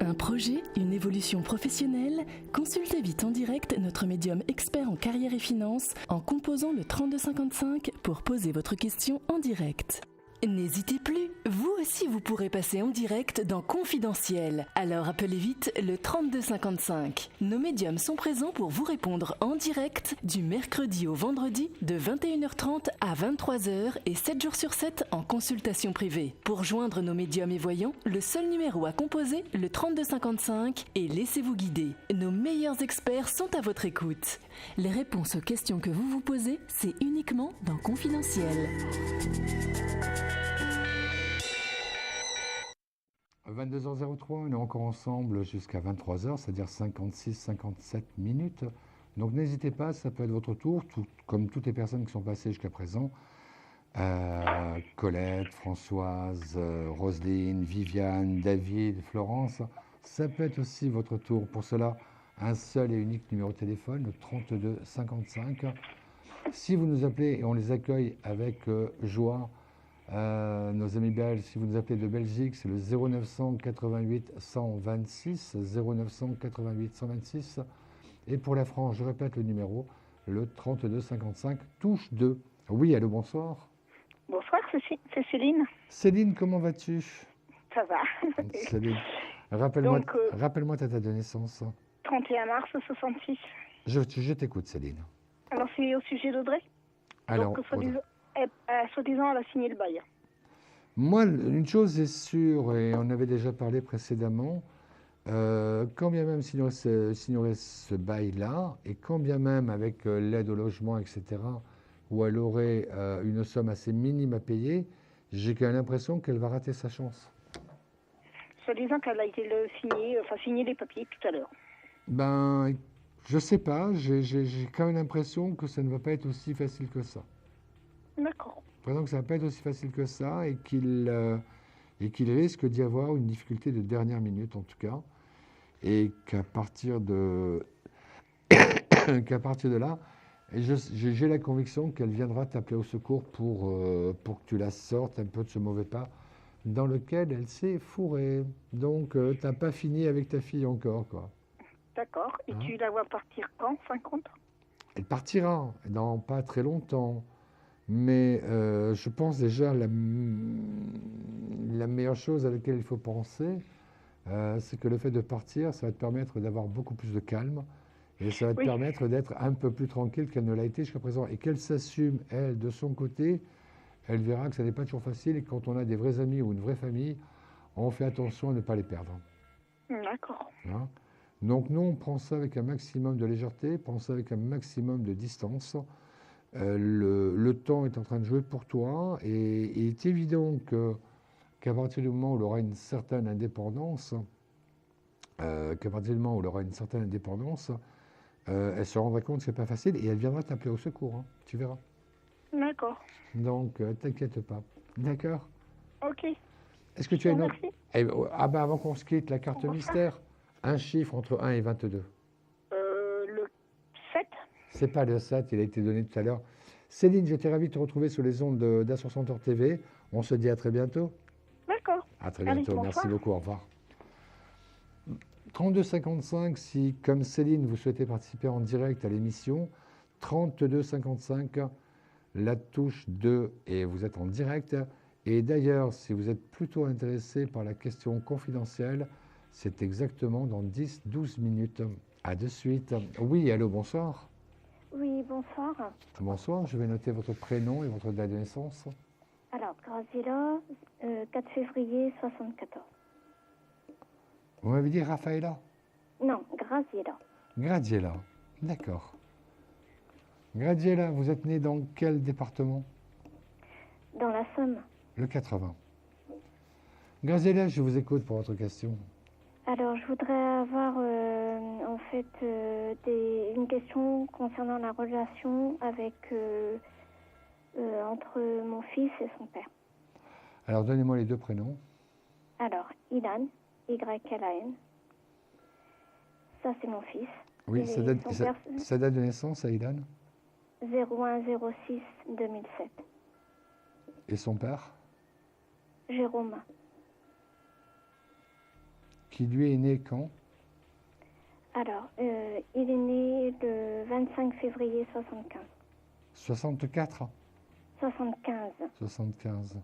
Un projet, une évolution professionnelle? Consultez vite en direct notre médium expert en carrière et finance en composant le 3255 pour poser votre question en direct. N'hésitez plus, vous aussi vous pourrez passer en direct dans Confidentiel. Alors appelez vite le 3255. Nos médiums sont présents pour vous répondre en direct du mercredi au vendredi de 21h30 à 23h et 7 jours sur 7 en consultation privée. Pour joindre nos médiums et voyants, le seul numéro à composer, le 3255, et laissez-vous guider. Nos meilleurs experts sont à votre écoute. Les réponses aux questions que vous vous posez, c'est uniquement dans Confidentiel. 22h03, on est encore ensemble jusqu'à 23h, c'est-à-dire 56-57 minutes. Donc n'hésitez pas, ça peut être votre tour, comme toutes les personnes qui sont passées jusqu'à présent. Colette, Françoise, Roselyne, Viviane, David, Florence. Ça peut être aussi votre tour. Pour cela, un seul et unique numéro de téléphone, le 32 55. Si vous nous appelez, et on les accueille avec joie, nos amis belges, si vous nous appelez de Belgique, c'est le 0988 126, 0988 126. Et pour la France, je répète le numéro, le 32 55, touche 2. Oui, allô, bonsoir. Bonsoir, c'est Céline. Céline, comment vas-tu? Ça va. Céline, rappelle-moi ta date de naissance. 31 mars 66. Je t'écoute, Céline. Alors, c'est au sujet d'Audrey. Alors, donc, soi-disant, elle a signé le bail. Moi, une chose est sûre, et on avait déjà parlé précédemment, quand bien même signerait ce bail-là, et quand bien même avec l'aide au logement, etc., où elle aurait une somme assez minime à payer, j'ai quand même l'impression qu'elle va rater sa chance. Soi-disant qu'elle a été signer les papiers tout à l'heure. Ben, je sais pas, j'ai quand même l'impression que ça ne va pas être aussi facile que ça. D'accord. Par que ça ne va pas être aussi facile que ça et qu'il risque d'y avoir une difficulté de dernière minute en tout cas. et qu'à partir de là, et j'ai la conviction qu'elle viendra t'appeler au secours pour que tu la sortes un peu de ce mauvais pas dans lequel elle s'est fourrée. Donc, tu n'as pas fini avec ta fille encore, quoi. D'accord. Et Hein? tu la vois partir quand, fin compte? Elle partira dans pas très longtemps. Mais je pense déjà la meilleure chose à laquelle il faut penser, c'est que le fait de partir, ça va te permettre d'avoir beaucoup plus de calme et ça va te Oui. permettre d'être un peu plus tranquille qu'elle ne l'a été jusqu'à présent. Et qu'elle s'assume, elle, de son côté, elle verra que ça n'est pas toujours facile et que quand on a des vrais amis ou une vraie famille, on fait attention à ne pas les perdre. D'accord. Hein. Donc nous, on prend ça avec un maximum de légèreté, prend ça avec un maximum de distance. Le temps est en train de jouer pour toi et il est évident qu'à partir du moment où elle aura une certaine indépendance, elle se rendra compte que c'est pas facile et elle viendra t'appeler au secours, hein, tu verras. D'accord. Donc t'inquiète pas. D'accord? Ok. Est-ce que tu as une autre... Merci. avant qu'on se quitte, la carte mystère, un chiffre entre 1 et 22. Le 7. C'est pas le 7, il a été donné tout à l'heure. Céline, j'étais ravi de te retrouver sur les ondes d'A60 TV. On se dit à très bientôt. D'accord. À très Allez, bientôt. Merci bonsoir. beaucoup. Au revoir. 32,55 si, comme Céline, vous souhaitez participer en direct à l'émission. 32,55, la touche 2 et vous êtes en direct. Et d'ailleurs, si vous êtes plutôt intéressé par la question confidentielle, c'est exactement dans 10-12 minutes. À de suite. Oui, allô, bonsoir. Oui, bonsoir. Bonsoir, je vais noter votre prénom et votre date de naissance. Alors, Graziella, 4 février 74. Vous m'avez dit Raffaella? Non, Graziella. Graziella, d'accord. Graziella, vous êtes née dans quel département? Dans la Somme. Le 80. Graziella, je vous écoute pour votre question. Alors, je voudrais avoir en fait une question concernant la relation avec entre mon fils et son père. Alors, donnez-moi les deux prénoms. Alors, Ilan, Y-L-A-N. Ça, c'est mon fils. Oui, Et sa date, son père, sa date de naissance à Ilan. 01-06-2007. Et son père, Jérôme. qui lui est né quand? Alors, il est né le 25 février 75. 64. 75. 75.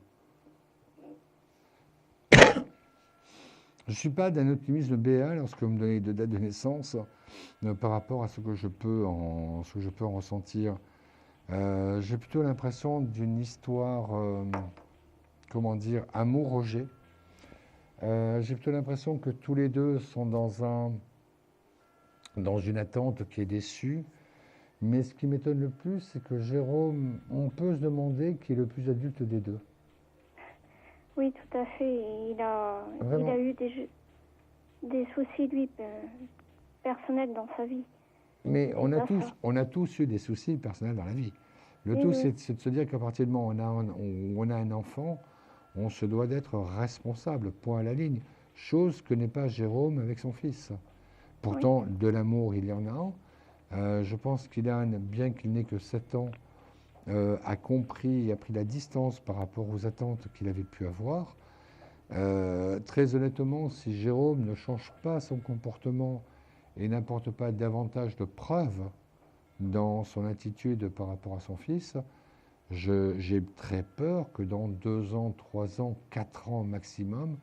Je ne suis pas d'un optimisme béat lorsque vous me donnez de date de naissance par rapport à ce que je peux en ressentir. J'ai plutôt l'impression d'une histoire, comment dire, amour-rejet. J'ai plutôt l'impression que tous les deux sont dans une attente qui est déçue. Mais ce qui m'étonne le plus, c'est que Jérôme, on peut se demander qui est le plus adulte des deux. Oui, tout à fait. Il a eu des soucis, lui, personnels dans sa vie. Mais on a tous eu des soucis personnels dans la vie. Le tout, c'est de se dire qu'à partir du moment où on a un enfant, on se doit d'être responsable, point à la ligne. Chose que n'est pas Jérôme avec son fils. Pourtant, de l'amour, il y en a. Je pense qu'Ilan, bien qu'il n'ait que 7 ans, a compris et a pris la distance par rapport aux attentes qu'il avait pu avoir. Très honnêtement, si Jérôme ne change pas son comportement et n'apporte pas davantage de preuves dans son attitude par rapport à son fils, j'ai très peur que dans 2 ans, 3 ans, 4 ans maximum,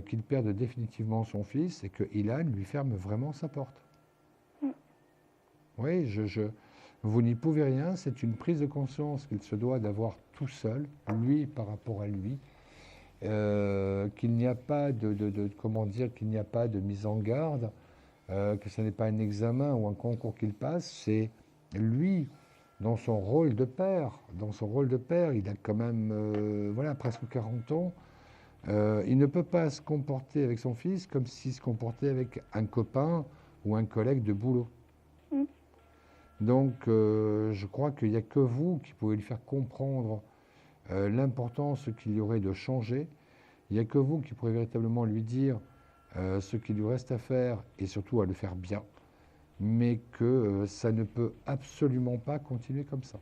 qu'il perde définitivement son fils et que Ilan lui ferme vraiment sa porte. Oui, vous n'y pouvez rien, c'est une prise de conscience qu'il se doit d'avoir tout seul, lui par rapport à lui, qu'il n'y a pas qu'il n'y a pas de mise en garde, que ce n'est pas un examen ou un concours qu'il passe, c'est lui dans son rôle de père. Dans son rôle de père, il a quand même presque 40 ans. Il ne peut pas se comporter avec son fils comme s'il se comportait avec un copain ou un collègue de boulot. Donc, je crois qu'il n'y a que vous qui pouvez lui faire comprendre l'importance qu'il y aurait de changer. Il n'y a que vous qui pourrez véritablement lui dire ce qu'il lui reste à faire et surtout à le faire bien, mais que ça ne peut absolument pas continuer comme ça.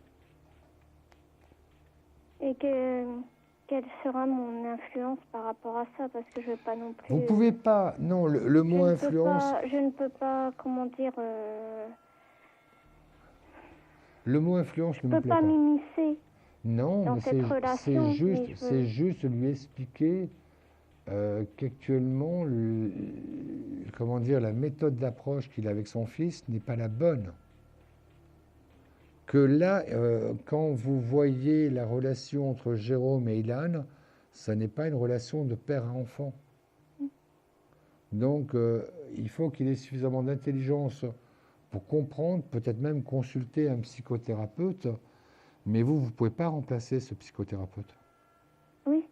Et quelle sera mon influence par rapport à ça? Parce que je ne veux pas non plus... Vous ne pouvez pas, non, le mot influence... Je ne peux pas, comment dire... le mot influence ne me plaît pas. Je ne peux pas m'immiscer. Non, dans mais cette relation, c'est juste lui expliquer qu'actuellement, comment dire, la méthode d'approche qu'il a avec son fils n'est pas la bonne. Que là, quand vous voyez la relation entre Jérôme et Ilan, ça n'est pas une relation de père à enfant. Donc, il faut qu'il ait suffisamment d'intelligence pour comprendre, peut-être même consulter un psychothérapeute, mais vous ne pouvez pas remplacer ce psychothérapeute. Oui.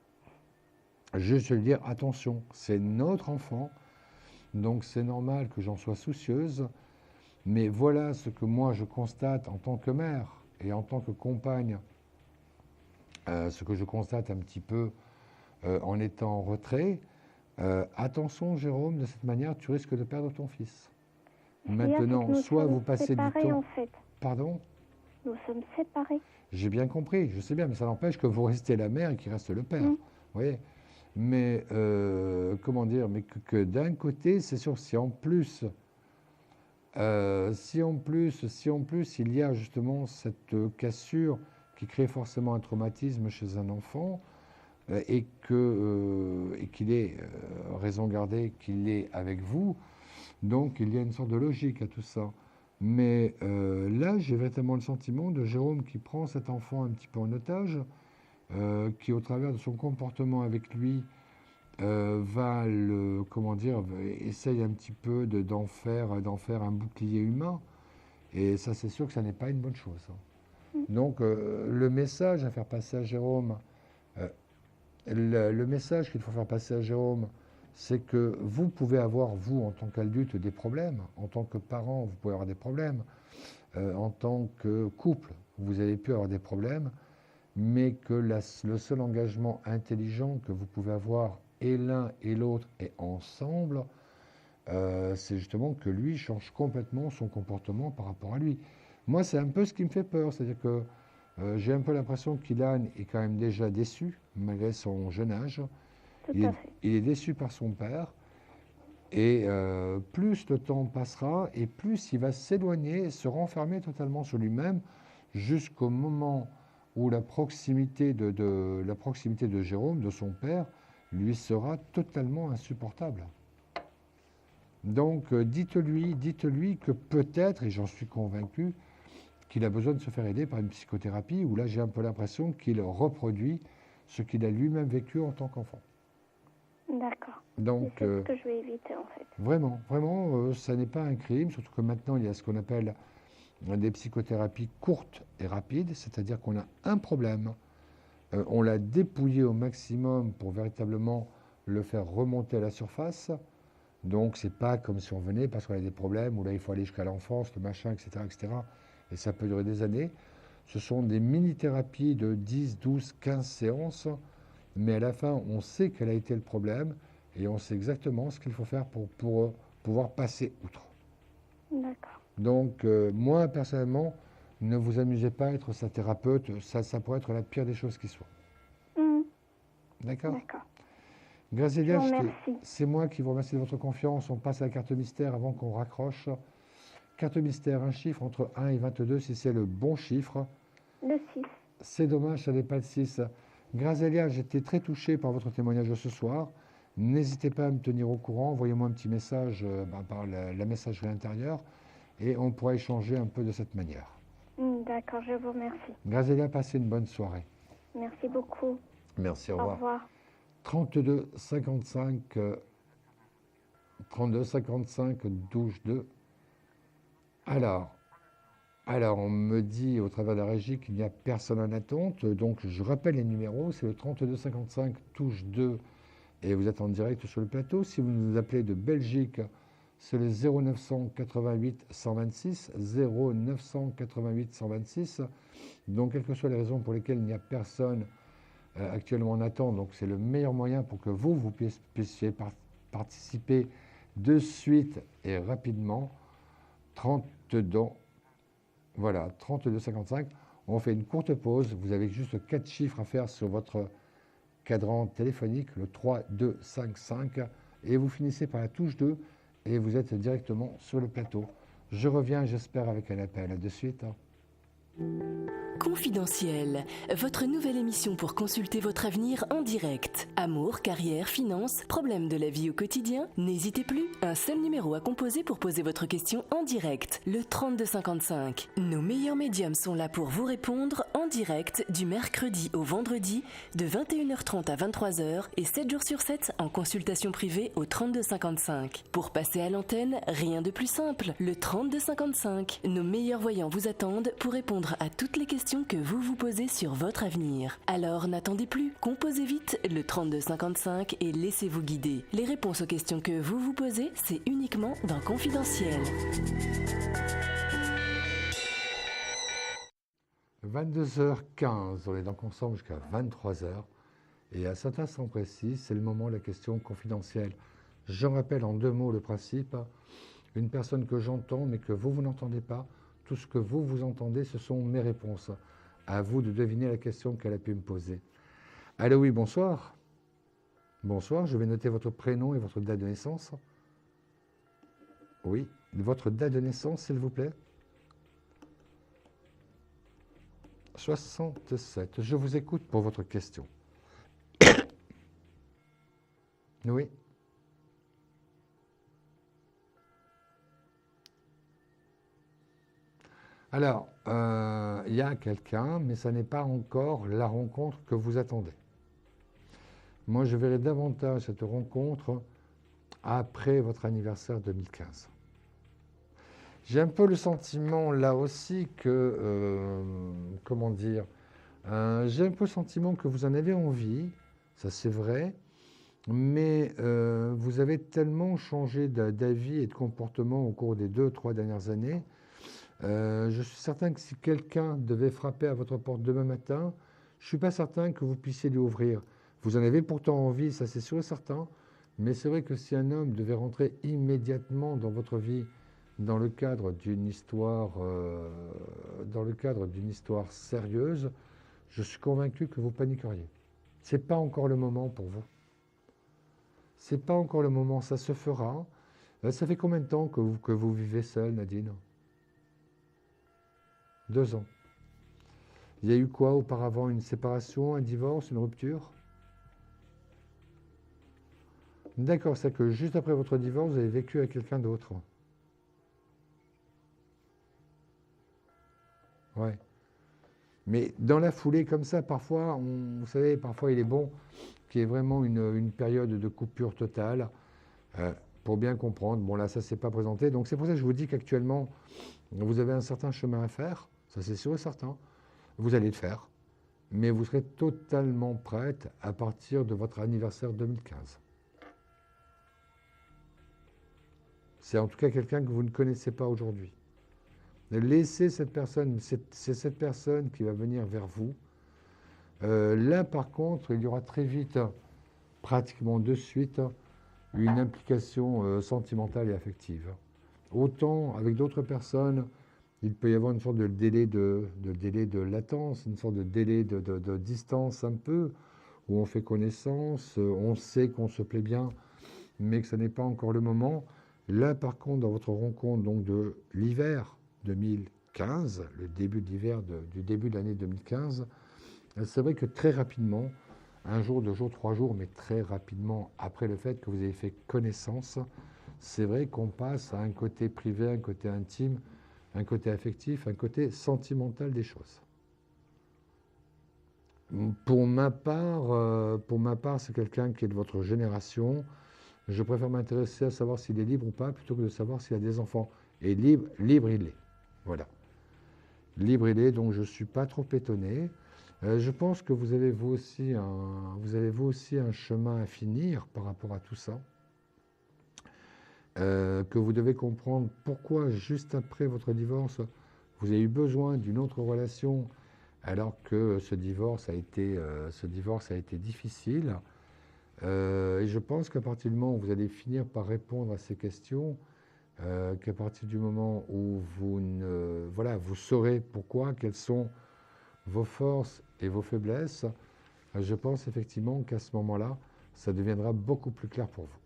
Juste lui dire, attention, c'est notre enfant, donc c'est normal que j'en sois soucieuse, mais voilà ce que moi je constate en tant que mère et en tant que compagne, ce que je constate un petit peu en étant en retrait. Attention Jérôme, de cette manière tu risques de perdre ton fils. Maintenant, soit vous passez du temps... En fait. Pardon? Nous sommes séparés. J'ai bien compris, je sais bien, mais ça n'empêche que vous restez la mère et qu'il reste le père. Vous voyez? Mais, comment dire, mais que d'un côté, c'est sûr, si en plus, il y a justement cette cassure qui crée forcément un traumatisme chez un enfant, et qu'il ait raison gardée, qu'il est avec vous, donc il y a une sorte de logique à tout ça. Mais là, j'ai véritablement le sentiment de Jérôme qui prend cet enfant un petit peu en otage, qui, au travers de son comportement avec lui, va le, comment dire, essaye un petit peu d'en faire un bouclier humain. Et ça, c'est sûr que ça n'est pas une bonne chose. Donc, le message à faire passer à Jérôme, le message qu'il faut faire passer à Jérôme, c'est que vous pouvez avoir, vous, en tant qu'adulte, des problèmes. En tant que parent, vous pouvez avoir des problèmes. En tant que couple, vous avez pu avoir des problèmes. Mais que le seul engagement intelligent que vous pouvez avoir, et l'un et l'autre, et ensemble, c'est justement que lui change complètement son comportement par rapport à lui. Moi, c'est un peu ce qui me fait peur. C'est-à-dire que j'ai un peu l'impression qu'Ilan est quand même déjà déçu, malgré son jeune âge. Il est déçu par son père, et plus le temps passera, et plus il va s'éloigner, se renfermer totalement sur lui-même, jusqu'au moment où la proximité de Jérôme, de son père, lui sera totalement insupportable. Donc dites-lui que peut-être, et j'en suis convaincu, qu'il a besoin de se faire aider par une psychothérapie, où là j'ai un peu l'impression qu'il reproduit ce qu'il a lui-même vécu en tant qu'enfant. D'accord. Donc, c'est ce que je vais éviter en fait. Vraiment, ça n'est pas un crime, surtout que maintenant il y a ce qu'on appelle des psychothérapies courtes et rapides, c'est-à-dire qu'on a un problème, on l'a dépouillé au maximum pour véritablement le faire remonter à la surface. Donc c'est pas comme si on venait parce qu'on a des problèmes, où là il faut aller jusqu'à l'enfance, le machin, etc., et ça peut durer des années. Ce sont des mini-thérapies de 10, 12, 15 séances, mais à la fin on sait quel a été le problème et on sait exactement ce qu'il faut faire pour pouvoir passer outre. D'accord. Donc moi personnellement, ne vous amusez pas à être sa thérapeute, ça pourrait être la pire des choses qui soit. D'accord? D'accord. Grazélia, c'est moi qui vous remercie de votre confiance. On passe à la carte mystère avant qu'on raccroche. Carte mystère, un chiffre entre 1 et 22, si c'est le bon chiffre. Le 6. C'est dommage, ça n'est pas le 6. Grazélia, j'étais très touché par votre témoignage de ce soir. N'hésitez pas à me tenir au courant. Envoyez-moi un petit message par la messagerie intérieure et on pourra échanger un peu de cette manière. D'accord, je vous remercie. Grazélia, passez une bonne soirée. Merci beaucoup. Merci, au revoir. Au revoir. 32 55 12 2. Alors, on me dit au travers de la régie qu'il n'y a personne en attente. Donc, je rappelle les numéros. C'est le 32 55 touche 2 et vous êtes en direct sur le plateau. Si vous nous appelez de Belgique, c'est le 0988 126. 0988 126. Donc, quelles que soient les raisons pour lesquelles il n'y a personne actuellement en attente, donc c'est le meilleur moyen pour que vous puissiez participer de suite et rapidement. 32, voilà, 32,55. On fait une courte pause. Vous avez juste 4 chiffres à faire sur votre cadran téléphonique, le 3, 2, 5, 5. Et vous finissez par la touche 2 et vous êtes directement sur le plateau. Je reviens, j'espère, avec un appel. À de suite. Confidentiel, votre nouvelle émission pour consulter votre avenir en direct. Amour, carrière, finances, problèmes de la vie au quotidien. N'hésitez plus, un seul numéro à composer pour poser votre question en direct, le 3255. Nos meilleurs médiums sont là pour vous répondre en direct du mercredi au vendredi de 21h30 à 23h et 7 jours sur 7 en consultation privée au 3255. Pour passer à l'antenne, rien de plus simple, le 3255. Nos meilleurs voyants vous attendent pour répondre à toutes les questions que vous vous posez sur votre avenir. Alors n'attendez plus, composez vite le 3255 et laissez-vous guider. Les réponses aux questions que vous vous posez, c'est uniquement dans Confidentiel. 22h15, on est donc ensemble jusqu'à 23h. Et à cet instant précis, c'est le moment de la question confidentielle. Je rappelle en 2 mots le principe. Une personne que j'entends mais que vous n'entendez pas, tout ce que vous entendez, ce sont mes réponses. À vous de deviner la question qu'elle a pu me poser. Allô, oui, bonsoir. Bonsoir, je vais noter votre prénom et votre date de naissance. Oui, votre date de naissance, s'il vous plaît. 67. Je vous écoute pour votre question. Oui. Alors, il y a quelqu'un, mais ça n'est pas encore la rencontre que vous attendez. Moi, je verrai davantage cette rencontre après votre anniversaire 2015. J'ai un peu le sentiment, là aussi, que... comment dire, j'ai un peu le sentiment que vous en avez envie, ça c'est vrai, mais vous avez tellement changé d'avis et de comportement au cours des 2-3 dernières années. Je suis certain que si quelqu'un devait frapper à votre porte demain matin, je ne suis pas certain que vous puissiez lui ouvrir. Vous en avez pourtant envie, ça c'est sûr et certain, mais c'est vrai que si un homme devait rentrer immédiatement dans votre vie, dans le cadre d'une histoire sérieuse, je suis convaincu que vous paniqueriez. Ce n'est pas encore le moment pour vous. Ce n'est pas encore le moment, ça se fera. Ça fait combien de temps que vous vivez seul, Nadine ? 2 ans. Il y a eu quoi auparavant? Une séparation, un divorce, une rupture? D'accord, c'est que juste après votre divorce, vous avez vécu avec quelqu'un d'autre. Ouais. Mais dans la foulée comme ça, parfois, vous savez, parfois il est bon qu'il y ait vraiment une période de coupure totale pour bien comprendre. Bon là, ça ne s'est pas présenté. Donc c'est pour ça que je vous dis qu'actuellement, vous avez un certain chemin à faire. Ça, c'est sûr et certain. Vous allez le faire. Mais vous serez totalement prête à partir de votre anniversaire 2015. C'est en tout cas quelqu'un que vous ne connaissez pas aujourd'hui. Laissez cette personne, c'est cette personne qui va venir vers vous. Là, par contre, il y aura très vite, pratiquement de suite, une implication sentimentale et affective. Autant avec d'autres personnes, il peut y avoir une sorte de délai de latence, une sorte de délai de distance un peu, où on fait connaissance, on sait qu'on se plaît bien, mais que ce n'est pas encore le moment. Là, par contre, dans votre rencontre donc, de l'hiver 2015, le début de l'hiver du début de l'année 2015, c'est vrai que très rapidement, 1 jour, 2 jours, 3 jours, mais très rapidement après le fait que vous avez fait connaissance, c'est vrai qu'on passe à un côté privé, un côté intime, un côté affectif, un côté sentimental des choses. Pour ma part, c'est quelqu'un qui est de votre génération. Je préfère m'intéresser à savoir s'il est libre ou pas, plutôt que de savoir s'il a des enfants. Et libre il est. Voilà. Libre il est, donc je ne suis pas trop étonné. Je pense que vous avez vous aussi un chemin à finir par rapport à tout ça. Que vous devez comprendre pourquoi, juste après votre divorce, vous avez eu besoin d'une autre relation, alors que ce divorce a été difficile. Et je pense qu'à partir du moment où vous allez finir par répondre à ces questions, qu'à partir du moment où vous saurez pourquoi, quelles sont vos forces et vos faiblesses, je pense effectivement qu'à ce moment-là, ça deviendra beaucoup plus clair pour vous.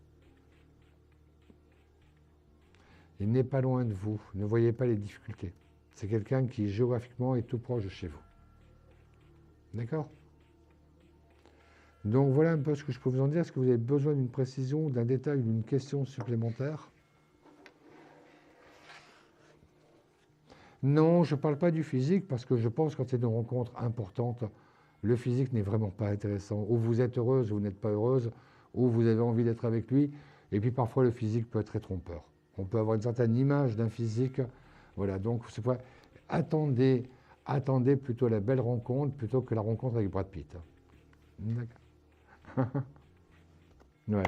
Il n'est pas loin de vous, ne voyez pas les difficultés. C'est quelqu'un qui géographiquement est tout proche de chez vous. D'accord ? Donc voilà un peu ce que je peux vous en dire. Est-ce que vous avez besoin d'une précision, d'un détail, d'une question supplémentaire ? Non, je ne parle pas du physique parce que je pense que quand c'est une rencontre importante, le physique n'est vraiment pas intéressant. Ou vous êtes heureuse ou vous n'êtes pas heureuse, ou vous avez envie d'être avec lui. Et puis parfois le physique peut être très trompeur. On peut avoir une certaine image d'un physique. Voilà, donc c'est pourquoi attendez plutôt la belle rencontre plutôt que la rencontre avec Brad Pitt. D'accord. Ouais.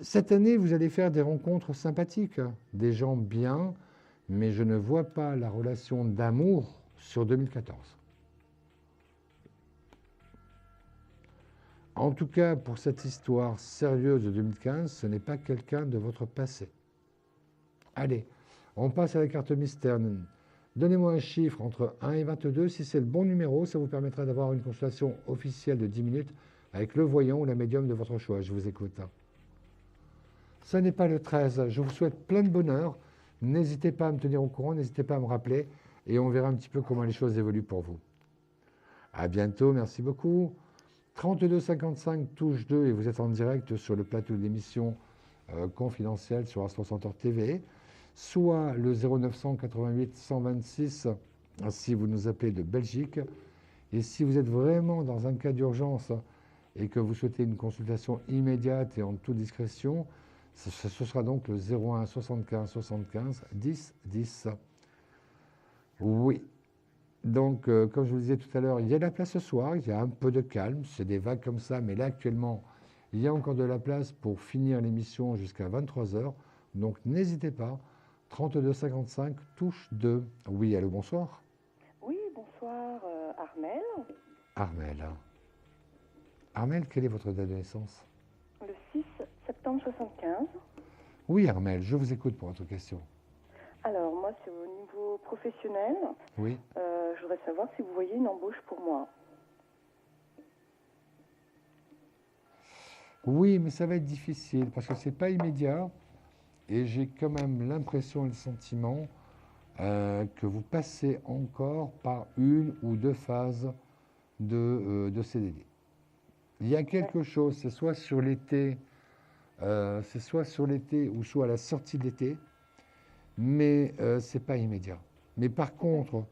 Cette année, vous allez faire des rencontres sympathiques, des gens bien, mais je ne vois pas la relation d'amour sur 2014. En tout cas, pour cette histoire sérieuse de 2015, ce n'est pas quelqu'un de votre passé. Allez, on passe à la carte mystère. Donnez-moi un chiffre entre 1 et 22. Si c'est le bon numéro, ça vous permettra d'avoir une consultation officielle de 10 minutes avec le voyant ou la médium de votre choix. Je vous écoute. Ce n'est pas le 13. Je vous souhaite plein de bonheur. N'hésitez pas à me tenir au courant, n'hésitez pas à me rappeler et on verra un petit peu comment les choses évoluent pour vous. À bientôt, merci beaucoup. 3255 touche 2 et vous êtes en direct sur le plateau de l'émission confidentielle sur As-60 TV, soit le 0988 126 si vous nous appelez de Belgique. Et si vous êtes vraiment dans un cas d'urgence et que vous souhaitez une consultation immédiate et en toute discrétion, ce sera donc le 01 75 75 10 10. Oui. Donc, comme je vous le disais tout à l'heure, il y a de la place ce soir, il y a un peu de calme, c'est des vagues comme ça, mais là actuellement, il y a encore de la place pour finir l'émission jusqu'à 23h. Donc, n'hésitez pas, 32 55 touche 2. Oui, allô, bonsoir. Oui, bonsoir, Armel. Armel. Armel, quelle est votre date de naissance? Le 6 septembre 75. Oui, Armel, je vous écoute pour votre question. Alors, moi, c'est au niveau professionnel. Oui. Je voudrais savoir si vous voyez une embauche pour moi. Oui, mais ça va être difficile parce que ce n'est pas immédiat et j'ai quand même l'impression et le sentiment que vous passez encore par une ou deux phases de CDD. Il y a quelque chose, c'est soit sur l'été, ou soit à la sortie de l'été, mais ce n'est pas immédiat. Mais par contre,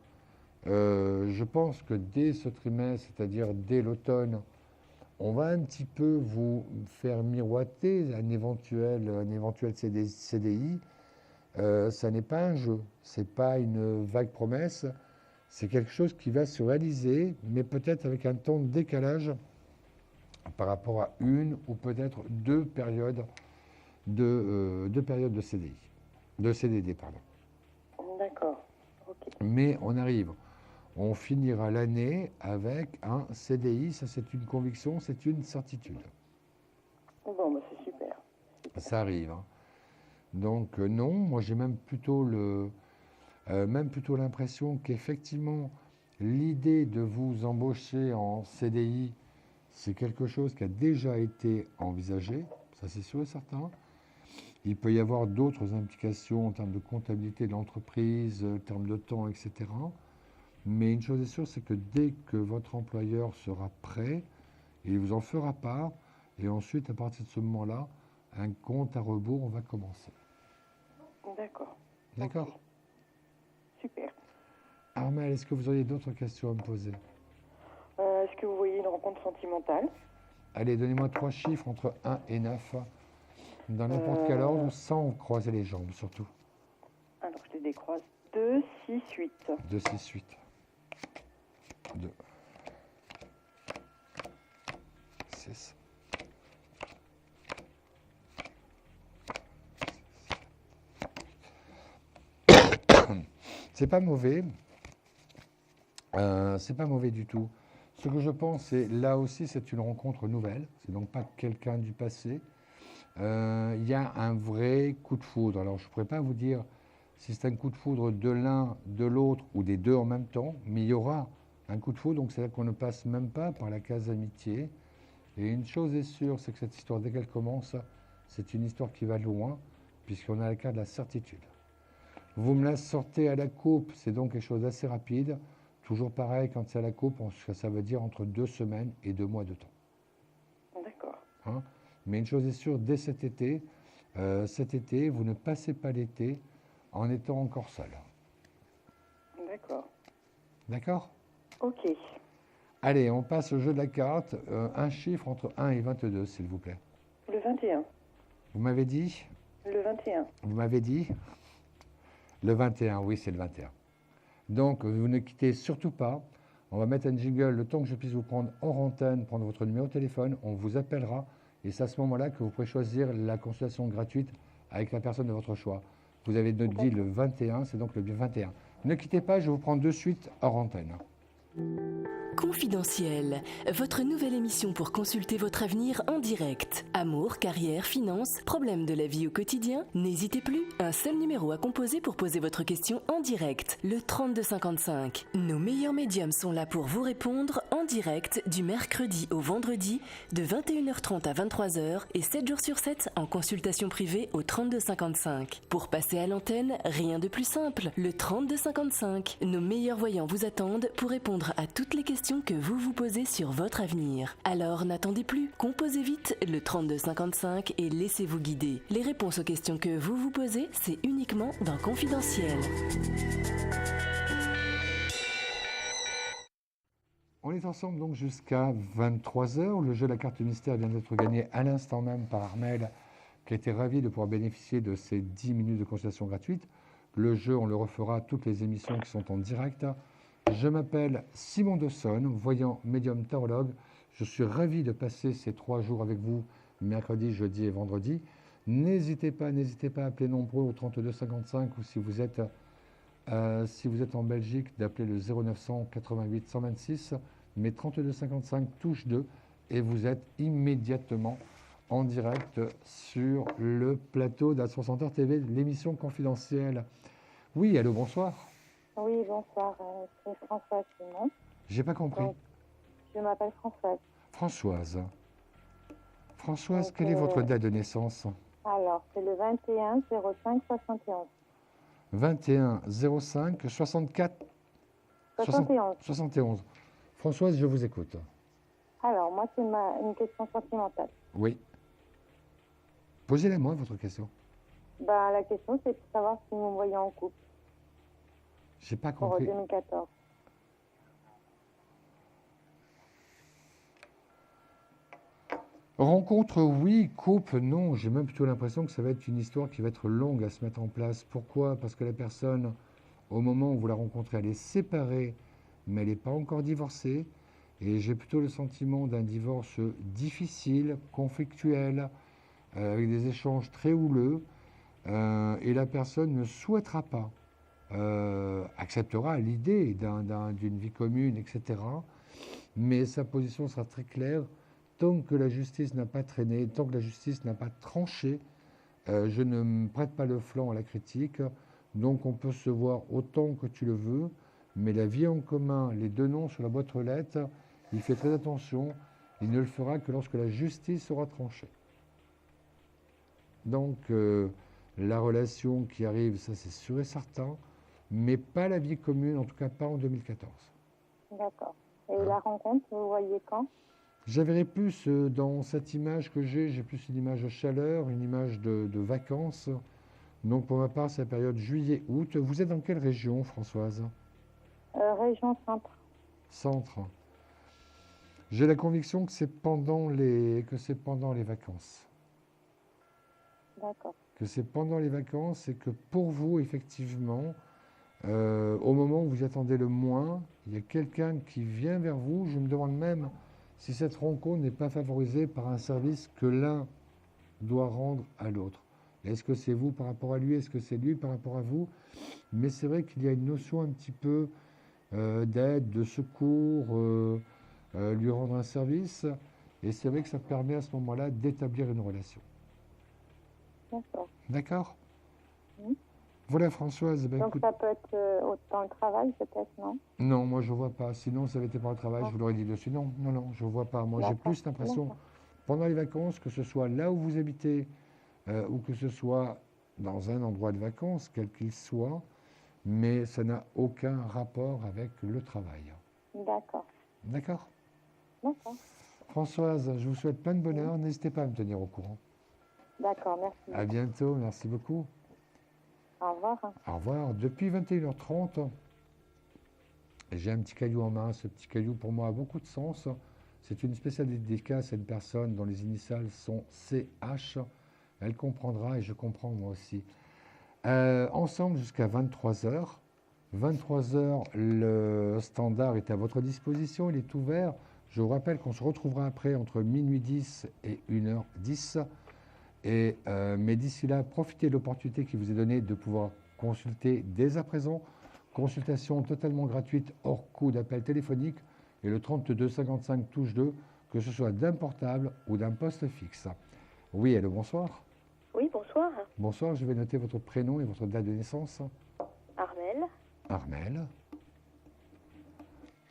je pense que dès ce trimestre, c'est-à-dire dès l'automne, on va un petit peu vous faire miroiter un éventuel CDI. Ça n'est pas un jeu, ce n'est pas une vague promesse, c'est quelque chose qui va se réaliser, mais peut-être avec un temps de décalage par rapport à une ou peut-être deux périodes de CDI, de CDD, pardon. D'accord. Okay. Mais on arrive. On finira l'année avec un CDI, ça c'est une conviction, c'est une certitude. Bon, bah, c'est super. Ça arrive. Hein. Donc non, moi j'ai même plutôt l'impression qu'effectivement l'idée de vous embaucher en CDI, c'est quelque chose qui a déjà été envisagé, ça c'est sûr et certain. Il peut y avoir d'autres implications en termes de comptabilité de l'entreprise, en termes de temps, etc. Mais une chose est sûre, c'est que dès que votre employeur sera prêt, il vous en fera part. Et ensuite, à partir de ce moment-là, un compte à rebours va commencer. D'accord. D'accord. Okay. Super. Armel, est-ce que vous auriez d'autres questions à me poser? Est-ce que vous voyez une rencontre sentimentale? Allez, donnez-moi 3 chiffres entre 1 et 9, dans n'importe quel ordre, sans croiser les jambes, surtout. Alors, je les décroise. 2, 6, 8. 2, 6, 8. 2. 6. C'est pas mauvais. C'est pas mauvais du tout. Ce que je pense, c'est là aussi, c'est une rencontre nouvelle. C'est donc pas quelqu'un du passé. Il y a un vrai coup de foudre. Alors, je ne pourrais pas vous dire si c'est un coup de foudre de l'un, de l'autre ou des deux en même temps, mais il y aura un coup de foudre. Donc, c'est-à-dire qu'on ne passe même pas par la case amitié. Et une chose est sûre, c'est que cette histoire, dès qu'elle commence, c'est une histoire qui va loin, puisqu'on a le cas de la certitude. Vous me la sortez à la coupe, c'est donc quelque chose d'assez rapide. Toujours pareil, quand c'est à la coupe, ça veut dire entre 2 semaines et 2 mois de temps. D'accord. Hein? Mais une chose est sûre, dès cet été, vous ne passez pas l'été en étant encore seul. D'accord. D'accord? Ok. Allez, on passe au jeu de la carte. Un chiffre entre 1 et 22, s'il vous plaît. Le 21. Vous m'avez dit? Le 21. Vous m'avez dit? Le 21, oui, c'est le 21. Donc, vous ne quittez surtout pas. On va mettre un jingle le temps que je puisse vous prendre hors antenne, prendre votre numéro de téléphone. On vous appellera et c'est à ce moment-là que vous pourrez choisir la consultation gratuite avec la personne de votre choix. Vous avez dit le 21, c'est donc le 21. Ne quittez pas, je vous prends de suite hors antenne. Confidentiel, votre nouvelle émission pour consulter votre avenir en direct. Amour, carrière, finances, problèmes de la vie au quotidien. N'hésitez plus, un seul numéro à composer pour poser votre question en direct, le 3255. Nos meilleurs médiums sont là pour vous répondre en direct du mercredi au vendredi de 21h30 à 23h et 7 jours sur 7 en consultation privée au 3255. Pour passer à l'antenne, rien de plus simple, le 3255. Nos meilleurs voyants vous attendent pour répondre à toutes les questions que vous vous posez sur votre avenir. Alors n'attendez plus, composez vite le 3255 et laissez-vous guider. Les réponses aux questions que vous vous posez, c'est uniquement dans Confidentiel. On est ensemble donc jusqu'à 23h. Le jeu de la carte mystère vient d'être gagné à l'instant même par Armel, qui a été ravi de pouvoir bénéficier de ces 10 minutes de consultation gratuite. Le jeu, on le refera à toutes les émissions qui sont en direct. Je m'appelle Simon Dawson, voyant médium tarologue. Je suis ravi de passer ces 3 jours avec vous, mercredi, jeudi et vendredi. N'hésitez pas à appeler nombreux au 3255 ou si vous êtes en Belgique, d'appeler le 0900 88 126, mais 3255 touche 2 et vous êtes immédiatement en direct sur le plateau d'A60 TV, l'émission confidentielle. Oui, allô, bonsoir. Oui, bonsoir, c'est Françoise Simon. J'ai pas compris. Donc, je m'appelle Françoise. Françoise, Donc, quelle est votre date de naissance? Alors, c'est le 21 05 71. 21 05 64 71. 71. Françoise, je vous écoute. Alors, moi, c'est une question sentimentale. Oui. Posez-la moi, votre question. La question, c'est pour savoir si vous me voyez en couple. J'ai pas compris. Pour 2014. Rencontre, oui. Couple, non. J'ai même plutôt l'impression que ça va être une histoire qui va être longue à se mettre en place. Pourquoi? Parce que la personne, au moment où vous la rencontrez, elle est séparée, mais elle n'est pas encore divorcée. Et j'ai plutôt le sentiment d'un divorce difficile, conflictuel, avec des échanges très houleux. Et la personne ne souhaitera pas. Acceptera l'idée d'une vie commune, etc. Mais sa position sera très claire. Tant que la justice n'a pas traîné, tant que la justice n'a pas tranché, je ne me prête pas le flanc à la critique. Donc on peut se voir autant que tu le veux, mais la vie en commun, les 2 noms sur la boîte aux lettres, il fait très attention. Il ne le fera que lorsque la justice sera tranchée. Donc la relation qui arrive, ça c'est sûr et certain. Mais pas la vie commune, en tout cas pas en 2014. D'accord. Et la rencontre, vous voyez quand? J'avais plus, dans cette image que j'ai plus une image de chaleur, une image de vacances. Donc pour ma part, c'est la période juillet-août. Vous êtes dans quelle région, Françoise? Région centre. Centre. J'ai la conviction que c'est pendant les vacances. D'accord. Que c'est pendant les vacances et que pour vous, effectivement, au moment où vous attendez le moins, il y a quelqu'un qui vient vers vous. Je me demande même si cette rencontre n'est pas favorisée par un service que l'un doit rendre à l'autre. Est-ce que c'est vous par rapport à lui? Est-ce que c'est lui par rapport à vous? Mais c'est vrai qu'il y a une notion un petit peu d'aide, de secours, lui rendre un service. Et c'est vrai que ça permet à ce moment-là d'établir une relation. D'accord. D'accord? Oui. Voilà, Françoise. Ben, Donc écoute, ça peut être dans le travail peut-être, non? non, moi je ne vois pas. Sinon, ça avait été par le travail, Ah. je vous l'aurais dit dessus. Non, non, non, je ne vois pas. Moi, j'ai D'accord. plus l'impression, D'accord. pendant les vacances, que ce soit là où vous habitez ou que ce soit dans un endroit de vacances, quel qu'il soit, mais ça n'a aucun rapport avec le travail. D'accord. D'accord? D'accord. Françoise, je vous souhaite plein de bonheur. N'hésitez pas à me tenir au courant. D'accord, merci. À bientôt, merci beaucoup. Au revoir. Au revoir. Depuis 21h30, j'ai un petit caillou en main. Ce petit caillou, pour moi, a beaucoup de sens. C'est une spéciale dédicace à une personne dont les initiales sont CH. Elle comprendra et je comprends moi aussi. Ensemble jusqu'à 23h. 23h, le standard est à votre disposition. Il est ouvert. Je vous rappelle qu'on se retrouvera après entre minuit 10 et 1h10. Mais d'ici là, profitez de l'opportunité qui vous est donnée de pouvoir consulter dès à présent. Consultation totalement gratuite, hors coût d'appel téléphonique. Et le 32 55 touche 2, que ce soit d'un portable ou d'un poste fixe. Oui, allô, bonsoir. Oui, bonsoir. Bonsoir, je vais noter votre prénom et votre date de naissance. Armel. Armel.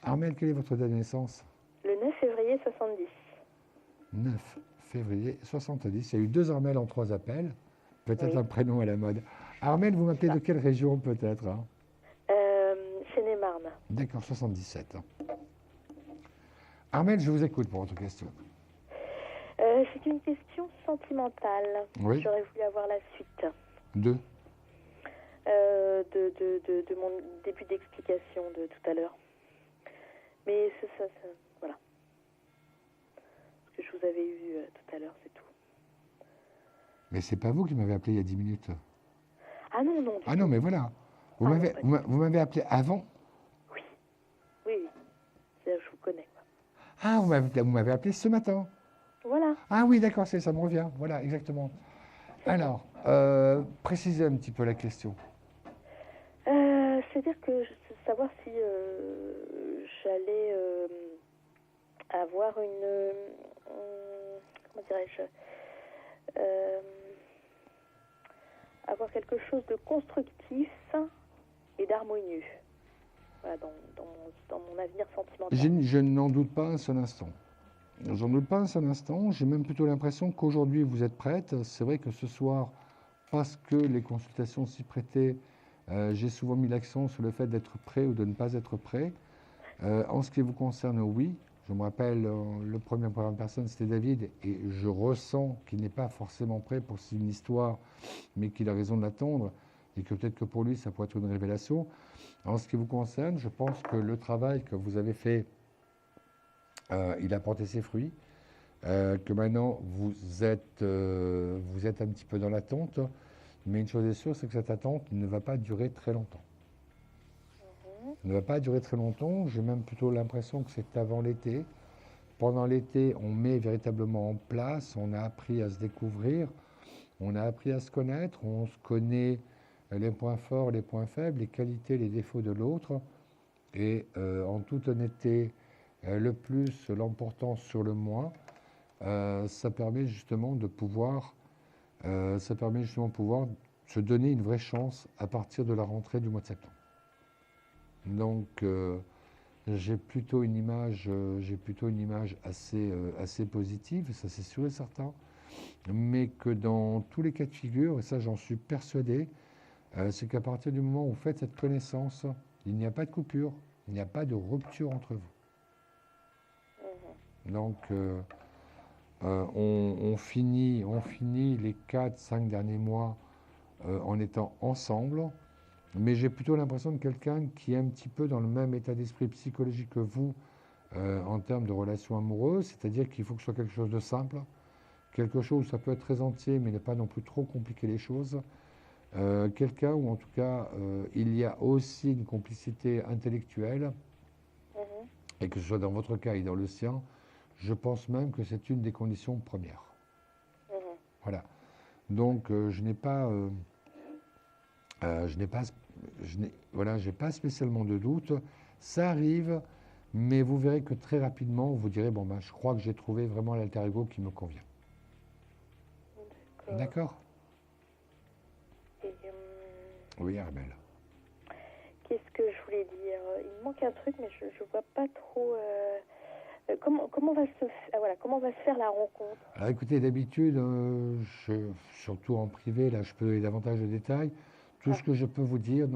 Armel, quelle est votre date de naissance? Le 9 février 70. 9 février 70. Il y a eu 2 Armel en 3 appels. Peut-être Oui. un prénom à la mode. Armel, vous m'appelez de quelle région peut-être, hein? Seine-et-Marne. D'accord, 77. Armel, je vous écoute pour votre question. C'est une question sentimentale. Oui. J'aurais voulu avoir la suite 2. de mon début d'explication de tout à l'heure. Mais voilà. Ce que je vous avais eu tout à l'heure, c'est tout. Mais c'est pas vous qui m'avez appelé il y a 10 minutes. Ah non, non. Ah non, mais voilà. Vous m'avez appelé avant? Oui. C'est-à-dire, je vous connais, quoi. Ah, vous m'avez appelé ce matin. Voilà. Ah oui, d'accord, ça me revient. Voilà, exactement. Alors, précisez un petit peu la question. C'est-à-dire que savoir si j'allais avoir une... comment dirais-je avoir quelque chose de constructif et d'harmonieux, voilà, dans mon avenir sentimental. Je n'en doute pas un seul instant. J'en doute pas un seul instant. J'ai même plutôt l'impression qu'aujourd'hui, vous êtes prête. C'est vrai que ce soir, parce que les consultations s'y prêtaient, j'ai souvent mis l'accent sur le fait d'être prêt ou de ne pas être prêt. En ce qui vous concerne, oui. Je me rappelle, le premier première personne, c'était David, et je ressens qu'il n'est pas forcément prêt pour une histoire, mais qu'il a raison de l'attendre, et que peut-être que pour lui, ça pourrait être une révélation. En ce qui vous concerne, je pense que le travail que vous avez fait, il a porté ses fruits, que maintenant vous êtes un petit peu dans l'attente, mais une chose est sûre, c'est que cette attente ne va pas durer très longtemps. Ne va pas durer très longtemps, j'ai même plutôt l'impression que c'est avant l'été. Pendant l'été, on met véritablement en place, on a appris à se découvrir, on a appris à se connaître, on se connaît les points forts, les points faibles, les qualités, les défauts de l'autre. Et en toute honnêteté, le plus l'emportant sur le moins, ça permet justement de pouvoir se donner une vraie chance à partir de la rentrée du mois de septembre. Donc, j'ai plutôt une image assez positive, ça c'est sûr et certain, mais que dans tous les cas de figure, et ça j'en suis persuadé, c'est qu'à partir du moment où vous faites cette connaissance, il n'y a pas de coupure, il n'y a pas de rupture entre vous. Donc, on finit les 4-5 derniers mois en étant ensemble. Mais j'ai plutôt l'impression de quelqu'un qui est un petit peu dans le même état d'esprit psychologique que vous en termes de relations amoureuses, c'est-à-dire qu'il faut que ce soit quelque chose de simple, quelque chose où ça peut être très entier, mais ne pas non plus trop compliquer les choses. Quelqu'un où en tout cas il y a aussi une complicité intellectuelle, et que ce soit dans votre cas et dans le sien, je pense même que c'est une des conditions premières. Voilà. Donc j'ai pas spécialement de doute. Ça arrive, Mais vous verrez que très rapidement, vous direz, bon, ben, je crois que j'ai trouvé vraiment l'alter ego qui me convient. D'accord. Oui, Armel. Qu'est-ce que je voulais dire? Il me manque un truc, mais je ne vois pas trop... comment va se faire la rencontre? Alors écoutez, d'habitude, surtout en privé, là, je peux donner davantage de détails. Tout ce que je peux vous dire,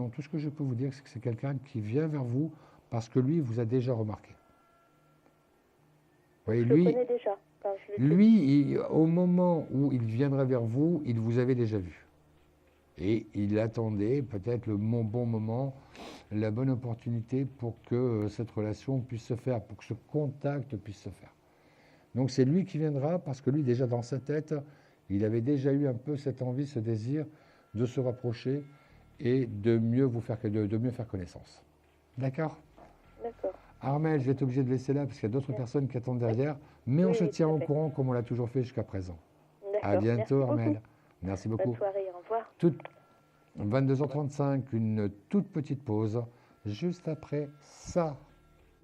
c'est que c'est quelqu'un qui vient vers vous parce que lui vous a déjà remarqué. Vous voyez, je le connais déjà. Lui, au moment où il viendra vers vous, il vous avait déjà vu. Et il attendait peut-être le bon moment, la bonne opportunité pour que cette relation puisse se faire, pour que ce contact puisse se faire. Donc c'est lui qui viendra parce que lui, déjà dans sa tête, il avait déjà eu un peu cette envie, ce désir de se rapprocher et de mieux faire connaissance. D'accord? D'accord. Armel, je vais être obligé de laisser là parce qu'il y a d'autres personnes qui attendent derrière, mais on se tient au courant comme on l'a toujours fait jusqu'à présent. À bientôt, Armel. Merci beaucoup. Bonne soirée, au revoir. 22h35, une toute petite pause, juste après ça.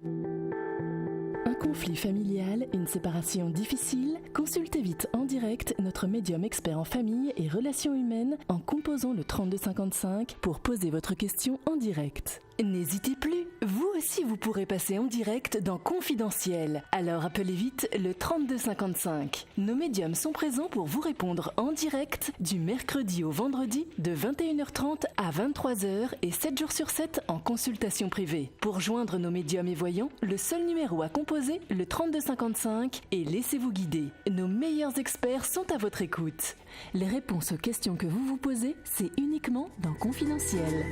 Un conflit familial, une séparation difficile? Consultez vite en direct notre médium expert en famille et relations humaines en composant le 3255 pour poser votre question en direct. N'hésitez plus, vous aussi vous pourrez passer en direct dans Confidentiel. Alors appelez vite le 3255. Nos médiums sont présents pour vous répondre en direct du mercredi au vendredi de 21h30 à 23h et 7 jours sur 7 en consultation privée. Pour joindre nos médiums et voyants, le seul numéro à composer, le 3255, et laissez-vous guider. Nos meilleurs experts sont à votre écoute. Les réponses aux questions que vous vous posez, c'est uniquement dans Confidentiel.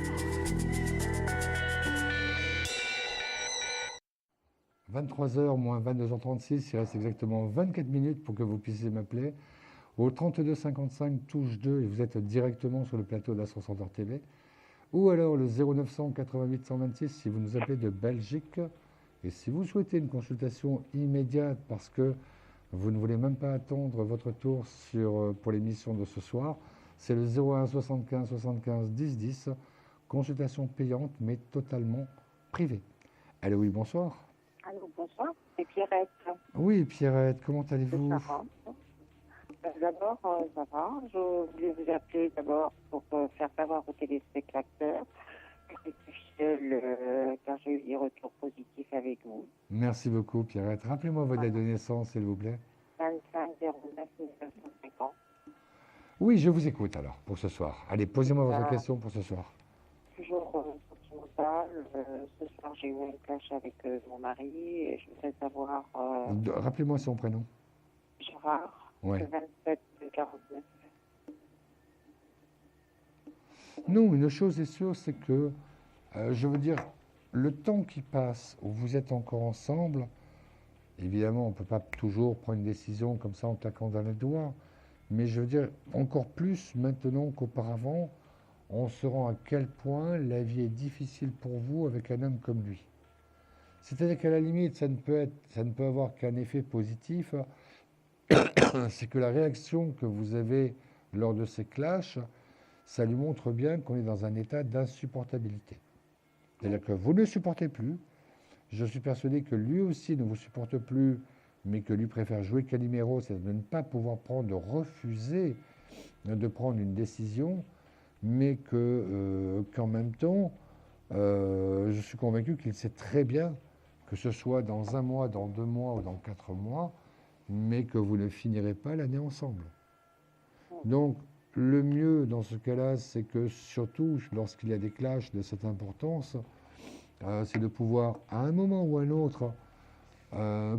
23h moins 22h36, il reste exactement 24 minutes pour que vous puissiez m'appeler au 3255 touche 2 et vous êtes directement sur le plateau d'Ascendanteur TV, ou alors le 0900 88 126 si vous nous appelez de Belgique. Et si vous souhaitez une consultation immédiate parce que vous ne voulez même pas attendre votre tour pour l'émission de ce soir, c'est le 01 75 75 10 10, consultation payante mais totalement privée. Allô, oui, bonsoir. Allô, bonsoir, c'est Pierrette. Oui, Pierrette, comment allez-vous? D'abord, ça va. Je voulais vous appeler d'abord pour faire savoir aux téléspectateurs que je suis seule car j'ai eu des retours positifs avec vous. Merci beaucoup, Pierrette. Rappelez-moi votre date de naissance, s'il vous plaît. 25/09/1950. Oui, je vous écoute alors pour ce soir. Allez, posez-moi votre question pour ce soir. Toujours sentimentale. Ce soir, j'ai eu un clash avec mon mari et je voudrais savoir. Rappelez-moi son prénom. Gérard, ouais. Le 27/49. Non, une chose est sûre, c'est que, je veux dire, le temps qui passe où vous êtes encore ensemble, évidemment, on ne peut pas toujours prendre une décision comme ça en claquant dans les doigts, mais je veux dire, encore plus maintenant qu'auparavant, on se rend à quel point la vie est difficile pour vous avec un homme comme lui. C'est-à-dire qu'à la limite, ça ne peut avoir qu'un effet positif, c'est que la réaction que vous avez lors de ces clashs, ça lui montre bien qu'on est dans un état d'insupportabilité. C'est-à-dire que vous ne supportez plus, je suis persuadé que lui aussi ne vous supporte plus, mais que lui préfère jouer Calimero, c'est-à-dire de ne pas pouvoir de refuser de prendre une décision, mais qu'en même temps, je suis convaincu qu'il sait très bien que ce soit dans 1 mois, dans 2 mois ou dans 4 mois, mais que vous ne finirez pas l'année ensemble. Donc, le mieux dans ce cas-là, c'est que surtout lorsqu'il y a des clashs de cette importance, c'est de pouvoir, à un moment ou à un autre,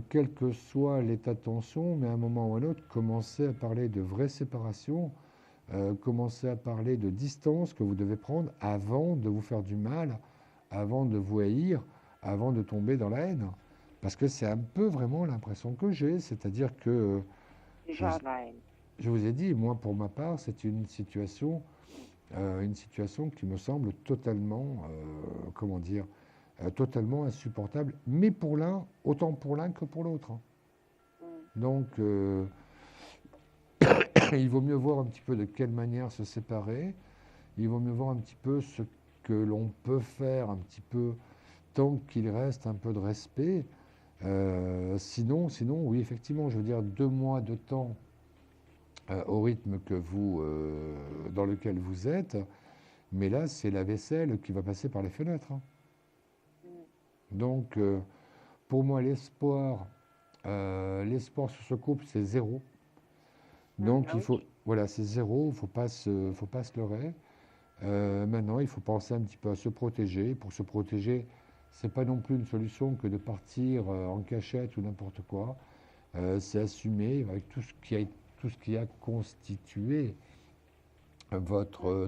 quel que soit l'état de tension, mais à un moment ou à un autre, commencer à parler de vraie séparation, commencer à parler de distance que vous devez prendre avant de vous faire du mal, avant de vous haïr, avant de tomber dans la haine. Parce que c'est un peu vraiment l'impression que j'ai, c'est-à-dire que... Je vous ai dit, moi, pour ma part, c'est une situation qui me semble totalement, totalement insupportable, mais pour l'un, autant pour l'un que pour l'autre. Donc, il vaut mieux voir un petit peu de quelle manière se séparer, il vaut mieux voir un petit peu ce que l'on peut faire un petit peu tant qu'il reste un peu de respect. Sinon, oui, effectivement, je veux dire 2 mois de temps au rythme que dans lequel vous êtes, mais là, c'est la vaisselle qui va passer par les fenêtres. Hein. Donc, pour moi, l'espoir sur ce couple, c'est 0. Donc, voilà, c'est 0, il ne faut pas se leurrer. Maintenant, il faut penser un petit peu à se protéger. Pour se protéger, ce n'est pas non plus une solution que de partir en cachette ou n'importe quoi. C'est assumer avec tout ce qui a constitué votre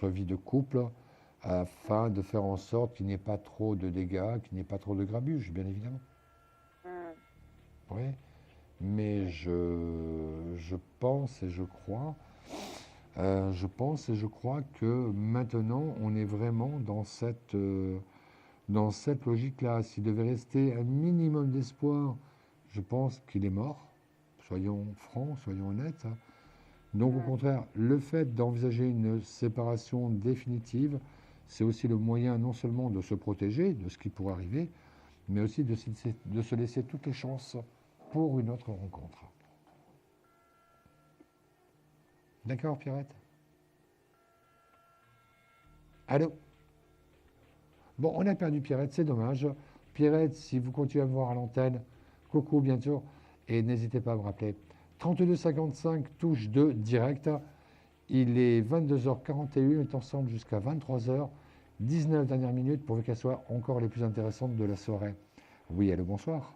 vie de couple, afin de faire en sorte qu'il n'y ait pas trop de dégâts, qu'il n'y ait pas trop de grabuge, bien évidemment. Oui, mais je pense et je crois que maintenant, on est vraiment dans cette logique-là. S'il devait rester un minimum d'espoir, je pense qu'il est mort. Soyons francs, soyons honnêtes. Hein. Donc, au contraire, le fait d'envisager une séparation définitive, c'est aussi le moyen non seulement de se protéger de ce qui pourrait arriver, mais aussi de se laisser toutes les chances pour une autre rencontre. D'accord, Pierrette? Allô? Bon, on a perdu Pierrette, c'est dommage. Pierrette, si vous continuez à me voir à l'antenne, coucou bien sûr, et n'hésitez pas à me rappeler. 3255, touche 2, direct. Il est 22h41, on est ensemble jusqu'à 23h. 19 dernières minutes pour qu'elles soient encore les plus intéressantes de la soirée. Oui, allô, bonsoir.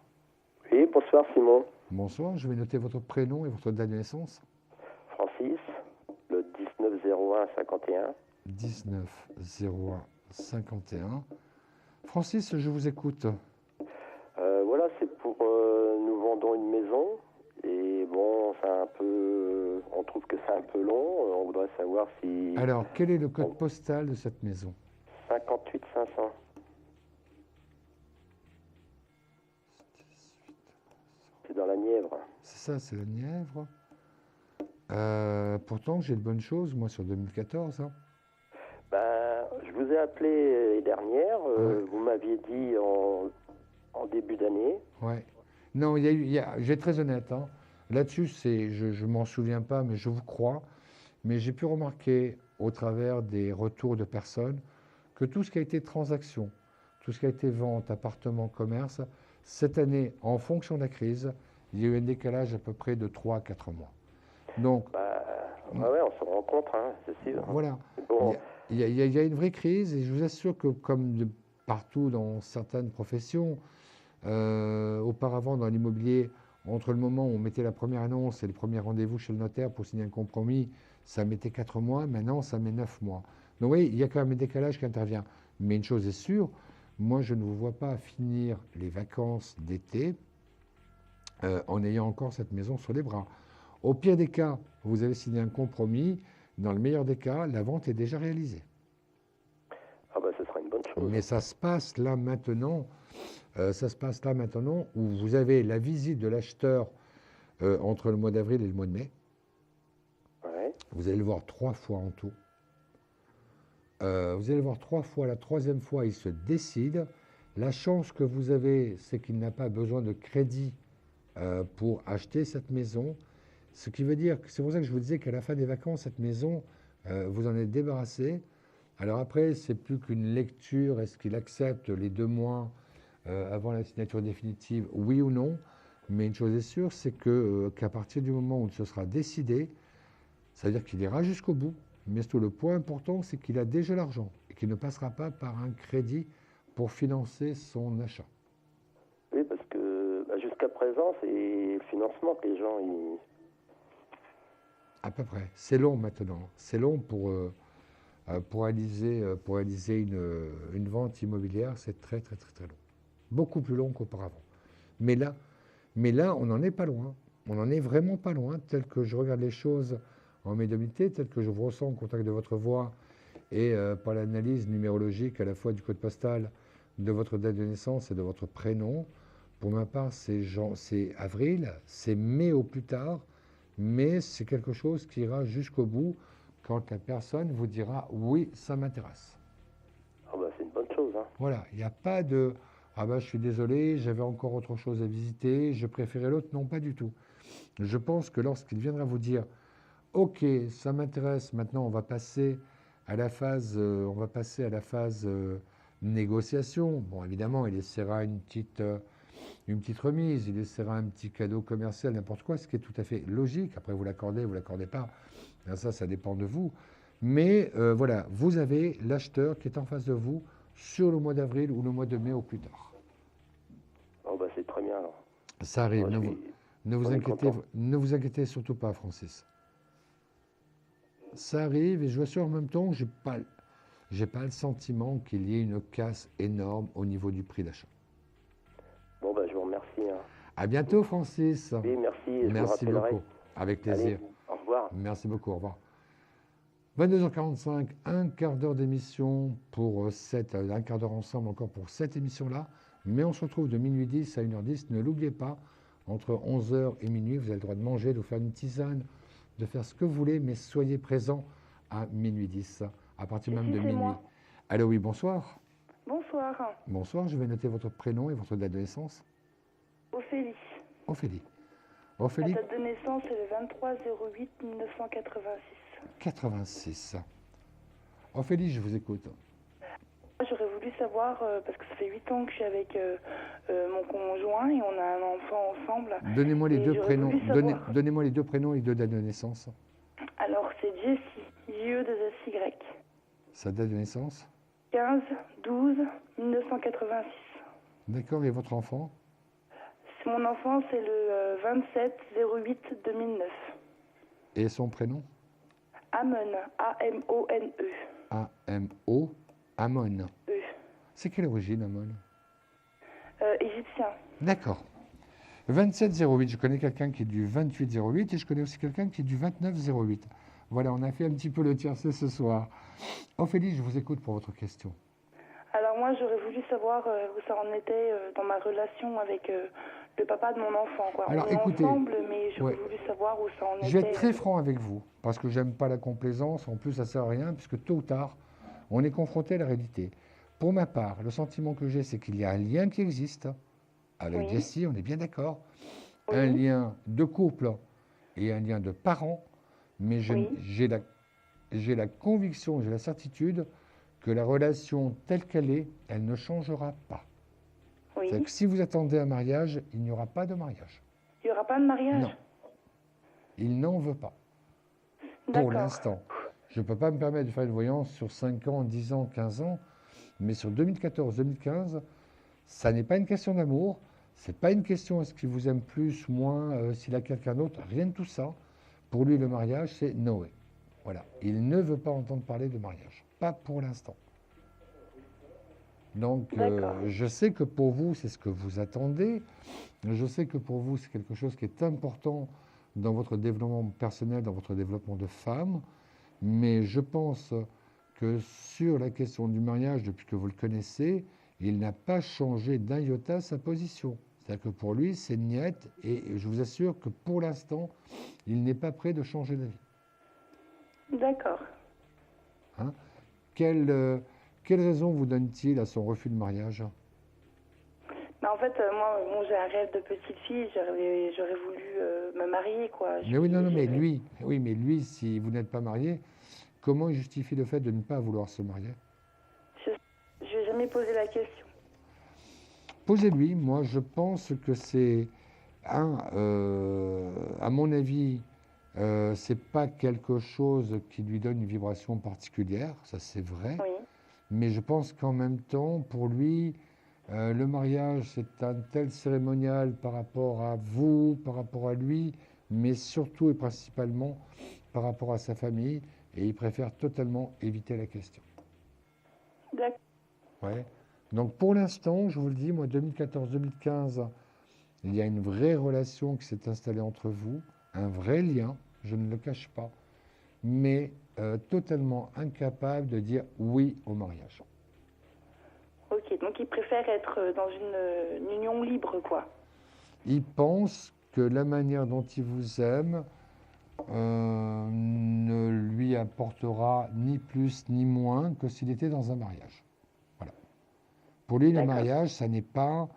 Oui, bonsoir Simon. Bonsoir, je vais noter votre prénom et votre date de naissance. Francis, le 19-01-51. 19-01-51. Francis, je vous écoute. Voilà, c'est pour... nous vendons une maison. Et bon, on trouve que c'est un peu long. On voudrait savoir si... Alors, quel est le code postal de cette maison? 58 500. C'est dans la Nièvre. C'est ça, c'est la Nièvre. Pourtant, j'ai de bonnes choses, moi, sur 2014. Hein. Je vous ai appelé l'année dernière. Vous m'aviez dit en début d'année. Ouais. Non, je vais être très honnête. Hein. Là-dessus, je ne m'en souviens pas, mais je vous crois. Mais j'ai pu remarquer, au travers des retours de personnes, que tout ce qui a été transaction, tout ce qui a été vente, appartement, commerce, cette année, en fonction de la crise, il y a eu un décalage à peu près de 3 à 4 mois. Donc, on se rencontre, hein, c'est sûr. Voilà. Bon. Il y a une vraie crise et je vous assure que, comme partout dans certaines professions, auparavant dans l'immobilier, entre le moment où on mettait la première annonce et le premier rendez-vous chez le notaire pour signer un compromis, ça mettait 4 mois, maintenant ça met 9 mois. Donc oui, il y a quand même un décalage qui intervient. Mais une chose est sûre, moi je ne vous vois pas finir les vacances d'été en ayant encore cette maison sur les bras. Au pire des cas, vous avez signé un compromis. Dans le meilleur des cas, la vente est déjà réalisée. Ah ce sera une bonne chose. Mais ça se passe là maintenant. Où vous avez la visite de l'acheteur entre le mois d'avril et le mois de mai. Ouais. Vous allez le voir 3 fois en tout. Vous allez le voir 3 fois. La 3e fois, il se décide. La chance que vous avez, c'est qu'il n'a pas besoin de crédit pour acheter cette maison. Ce qui veut dire que c'est pour ça que je vous disais qu'à la fin des vacances, cette maison, vous en êtes débarrassé. Alors après, c'est plus qu'une lecture. Est-ce qu'il accepte les 2 mois avant la signature définitive, oui ou non? Mais une chose est sûre, c'est qu'à partir du moment où il se sera décidé, ça veut dire qu'il ira jusqu'au bout. Mais surtout, le point important, c'est qu'il a déjà l'argent et qu'il ne passera pas par un crédit pour financer son achat. Oui, parce que jusqu'à présent, c'est le financement que les gens... À peu près. C'est long maintenant. C'est long pour réaliser une vente immobilière. C'est très, très, très, très long. Beaucoup plus long qu'auparavant. Mais là, on n'en est pas loin. On n'en est vraiment pas loin, tel que je regarde les choses en médiumnité, tel que je vous ressens au contact de votre voix et par l'analyse numérologique à la fois du code postal, de votre date de naissance et de votre prénom. Pour ma part, c'est avril, c'est mai au plus tard, mais c'est quelque chose qui ira jusqu'au bout quand la personne vous dira « oui, ça m'intéresse ». chose. Hein. Voilà, il n'y a pas de « Ah ben, je suis désolé, j'avais encore autre chose à visiter, je préférais l'autre ». Non, pas du tout. Je pense que lorsqu'il viendra vous dire « Ok, ça m'intéresse, maintenant on va passer à la phase, négociation ». Bon, évidemment, il essaiera une petite remise, il essaiera un petit cadeau commercial, n'importe quoi, ce qui est tout à fait logique. Après, vous l'accordez, vous ne l'accordez pas. Ben, ça dépend de vous. Mais voilà, vous avez l'acheteur qui est en face de vous sur le mois d'avril ou le mois de mai au plus tard. Oh, bah, c'est très bien, alors. Ça arrive. Moi, Ne vous inquiétez surtout pas, Francis. Ça arrive et je vous assure en même temps que je n'ai pas le sentiment qu'il y ait une casse énorme au niveau du prix d'achat. Bon, bah, je vous remercie. Hein. À bientôt, Francis. Oui, merci. Merci beaucoup. Avec plaisir. Allez, au revoir. Merci beaucoup. Au revoir. 22h45, un quart d'heure d'émission pour un quart d'heure ensemble encore pour cette émission-là. Mais on se retrouve de minuit 10 à 1h10. Ne l'oubliez pas, entre 11h et minuit, vous avez le droit de manger, de vous faire une tisane, de faire ce que vous voulez, mais soyez présents à minuit 10, à partir même de minuit. Moi. Allô, oui, bonsoir. Bonsoir. Bonsoir, je vais noter votre prénom et votre date de naissance. Ophélie. Ophélie. Ma Ophélie, date de naissance est le 23/08/1986. 86. Ophélie, je vous écoute. J'aurais voulu savoir, parce que ça fait 8 ans que je suis avec mon conjoint et on a un enfant ensemble. Donnez-moi les Et deux j'aurais prénoms. voulu savoir- Donnez-moi les deux prénoms et deux dates de naissance. Alors c'est Jessie, J-E-2-S-Y. Sa date de naissance. 15/12/1986. D'accord, et votre enfant? Mon enfant, c'est le 27/08/2009. Et son prénom? Amon, A-M-O-N-E. A-M-O, Amon. E. C'est quelle origine, Amon? Égyptien. D'accord. 2708, je connais quelqu'un qui est du 2808 et je connais aussi quelqu'un qui est du 2908. Voilà, on a fait un petit peu le tiercé ce soir. Ophélie, je vous écoute pour votre question. Alors moi, j'aurais voulu savoir où ça en était dans ma relation avec le papa de mon enfant. Quoi. Alors, on est écoutez, ensemble, mais j'aurais ouais. voulu savoir où ça en était. Je vais être très franc avec vous, parce que j'aime pas la complaisance. En plus, ça sert à rien, puisque tôt ou tard, on est confronté à la réalité. Pour ma part, le sentiment que j'ai, c'est qu'il y a un lien qui existe. Avec Oui. Jessie, on est bien d'accord. Oui. Un lien de couple et un lien de parents. Mais j'ai la conviction, j'ai la certitude que la relation telle qu'elle est, elle ne changera pas. Oui. C'est-à-dire que si vous attendez un mariage, il n'y aura pas de mariage. Il n'y aura pas de mariage? Non. Il n'en veut pas. D'accord. Pour l'instant. Je ne peux pas me permettre de faire une voyance sur 5 ans, 10 ans, 15 ans, mais sur 2014-2015, ça n'est pas une question d'amour, c'est pas une question est-ce qu'il vous aime plus, moins, s'il a quelqu'un d'autre, rien de tout ça. Pour lui, le mariage, c'est Noé. Voilà. Il ne veut pas entendre parler de mariage. Pas pour l'instant. Donc, je sais que pour vous, c'est ce que vous attendez. Je sais que pour vous, c'est quelque chose qui est important dans votre développement personnel, dans votre développement de femme. Mais je pense que sur la question du mariage, depuis que vous le connaissez, il n'a pas changé d'un iota sa position. C'est-à-dire que pour lui, c'est niette, et je vous assure que pour l'instant, il n'est pas prêt de changer d'avis. D'accord. Hein? Quelle raison vous donne-t-il à son refus de mariage? En fait, moi, bon, j'ai un rêve de petite fille, j'aurais voulu me marier, quoi. Mais oui, non, mais lui, si vous n'êtes pas marié, comment il justifie le fait de ne pas vouloir se marier? Je n'ai jamais posé la question. Posez-lui, moi je pense que c'est, à mon avis, c'est pas quelque chose qui lui donne une vibration particulière, ça c'est vrai, Oui. mais je pense qu'en même temps, pour lui, le mariage c'est un tel cérémonial par rapport à vous, par rapport à lui, mais surtout et principalement par rapport à sa famille, et il préfère totalement éviter la question. D'accord. Ouais. Donc pour l'instant, je vous le dis, moi 2014-2015, il y a une vraie relation qui s'est installée entre vous, un vrai lien, je ne le cache pas, mais totalement incapable de dire oui au mariage. Ok, donc il préfère être dans une union libre, quoi. Il pense que la manière dont il vous aime ne lui apportera ni plus ni moins que s'il était dans un mariage. Voilà. Pour lui, le mariage, ça n'est pas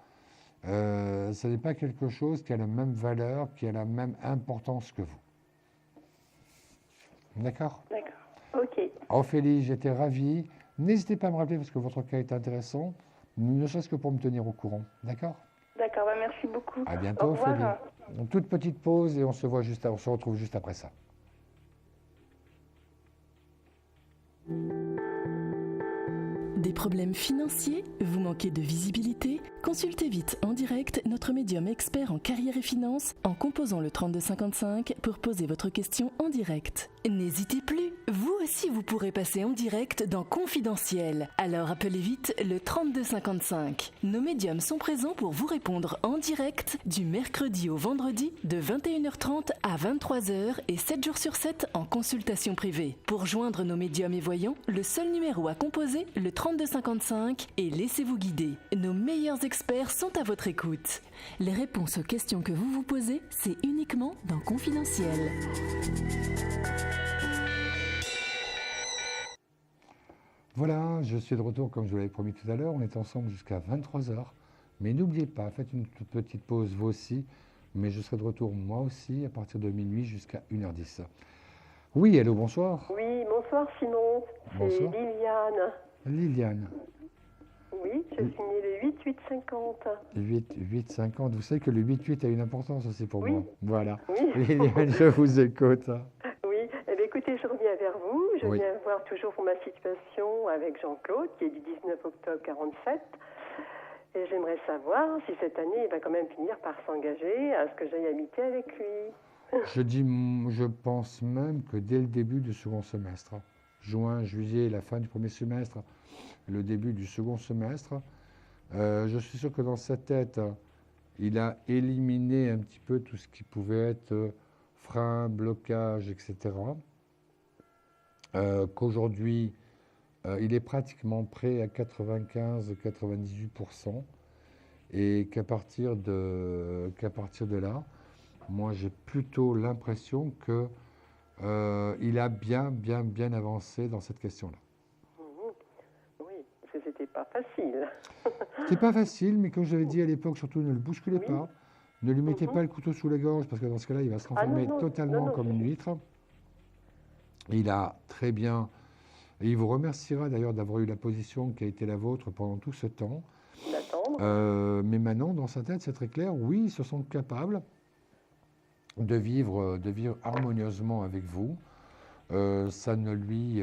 quelque chose qui a la même valeur, qui a la même importance que vous. D'accord? D'accord. Ok. Ophélie, j'étais ravi. N'hésitez pas à me rappeler parce que votre cas est intéressant, ne serait-ce que pour me tenir au courant. D'accord? D'accord, bah merci beaucoup. À bientôt, Au revoir. Ophélie. Une toute petite pause et on se retrouve juste après ça. Des problèmes financiers? Vous manquez de visibilité? Consultez vite en direct notre médium expert en carrière et finance en composant le 3255 pour poser votre question en direct. N'hésitez plus, vous aussi vous pourrez passer en direct dans Confidentiel. Alors appelez vite le 3255. Nos médiums sont présents pour vous répondre en direct du mercredi au vendredi de 21h30 à 23h et 7 jours sur 7 en consultation privée. Pour joindre nos médiums et voyants, le seul numéro à composer, le 3255, et laissez-vous guider. Nos meilleurs experts sont à votre écoute. Les réponses aux questions que vous vous posez, c'est uniquement dans Confidentiel. Voilà, je suis de retour comme je vous l'avais promis tout à l'heure. On est ensemble jusqu'à 23h. Mais n'oubliez pas, faites une toute petite pause vous aussi. Mais je serai de retour moi aussi à partir de minuit jusqu'à 1h10. Oui, allô, bonsoir. Oui, bonsoir Simon. C'est Bonsoir. Liliane. Liliane. Oui, je suis née le 8-8-50. 8-8-50. Vous savez que le 8-8 a une importance aussi pour Oui. moi. Voilà. Oui. Liliane, je vous écoute. Oui, eh bien, écoutez, je reviens vers vous. Je Oui. viens voir toujours pour ma situation avec Jean-Claude, qui est du 19 octobre 47. Et j'aimerais savoir si cette année, il va quand même finir par s'engager à ce que j'aille habiter avec lui. Je pense même que dès le début du second semestre, juin, juillet, la fin du premier semestre, le début du second semestre, je suis sûr que dans sa tête, il a éliminé un petit peu tout ce qui pouvait être frein, blocage, etc. Qu'aujourd'hui, il est pratiquement prêt à 95-98%, et qu'à partir de là, moi j'ai plutôt l'impression que il a bien avancé dans cette question-là. Oui, parce que c'était pas facile. C'était pas facile, mais comme je l'avais dit à l'époque, surtout ne le bousculez pas, ne lui mettez pas le couteau sous la gorge, parce que dans ce cas-là, il va se renfermer totalement comme une huître. Il a très bien, et il vous remerciera d'ailleurs d'avoir eu la position qui a été la vôtre pendant tout ce temps. Mais maintenant, dans sa tête, c'est très clair, oui, ils se sentent capables de vivre harmonieusement avec vous. Ça ne lui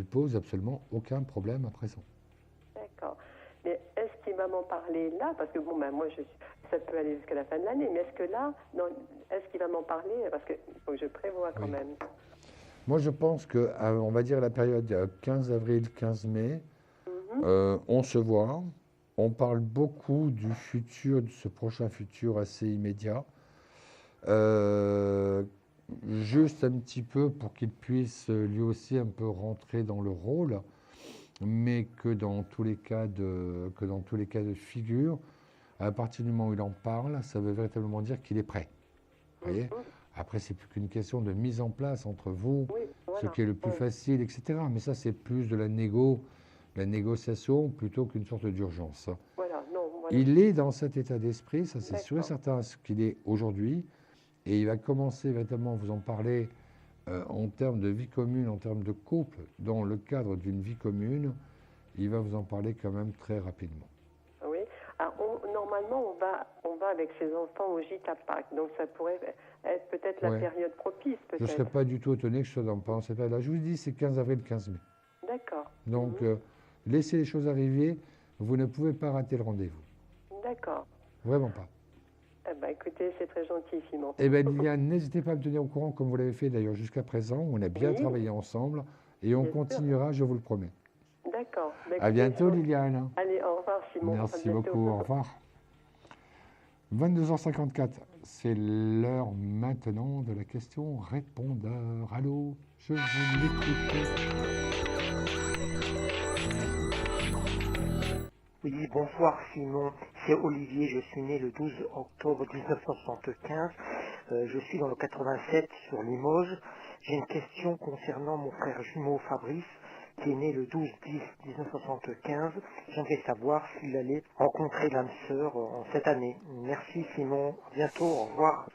pose absolument aucun problème à présent. D'accord. Mais est-ce qu'il va m'en parler là? Parce que bon, ben, moi, ça peut aller jusqu'à la fin de l'année, mais est-ce que là, est-ce qu'il va m'en parler? Parce qu'il faut que je prévoie quand même. Moi, je pense que, on va dire la période 15 avril, 15 mai, on se voit, on parle beaucoup du futur, de ce prochain futur assez immédiat. Juste un petit peu pour qu'il puisse lui aussi un peu rentrer dans le rôle, mais que dans tous les cas de figure, à partir du moment où il en parle, ça veut véritablement dire qu'il est prêt. Vous voyez? Après, c'est plus qu'une question de mise en place entre vous, ce qui est le plus facile, etc. Mais ça, c'est plus de la négociation plutôt qu'une sorte d'urgence. Il est dans cet état d'esprit, ça c'est sûr et certain, ce qu'il est aujourd'hui, et il va commencer véritablement à vous en parler en termes de vie commune, en termes de couple, dans le cadre d'une vie commune, il va vous en parler quand même très rapidement. Oui. Alors, normalement, on va avec ses enfants au gîte à Pâques, donc ça pourrait être peut-être la période propice. Je ne serais pas du tout étonné que je sois pendant cette période-là. Je vous dis, c'est 15 avril, 15 mai. D'accord. Donc, laissez les choses arriver, vous ne pouvez pas rater le rendez-vous. D'accord. Vraiment pas. Eh ben, écoutez, c'est très gentil, Simon. Eh bien, Liliane, n'hésitez pas à me tenir au courant comme vous l'avez fait d'ailleurs jusqu'à présent. On a bien travaillé ensemble et on continuera, je vous le promets. D'accord. À bientôt, Liliane. Allez, au revoir, Simon. Merci beaucoup, au revoir. 22h54, c'est l'heure maintenant de la question répondeur. Allô, je vous l'écoute. Oui, bonsoir Simon, c'est Olivier, je suis né le 12 octobre 1975, je suis dans le 87 sur Limoges. J'ai une question concernant mon frère jumeau Fabrice, qui est né le 12-10-1975. J'aimerais savoir s'il allait rencontrer l'âme sœur en cette année. Merci Simon, à bientôt, au revoir.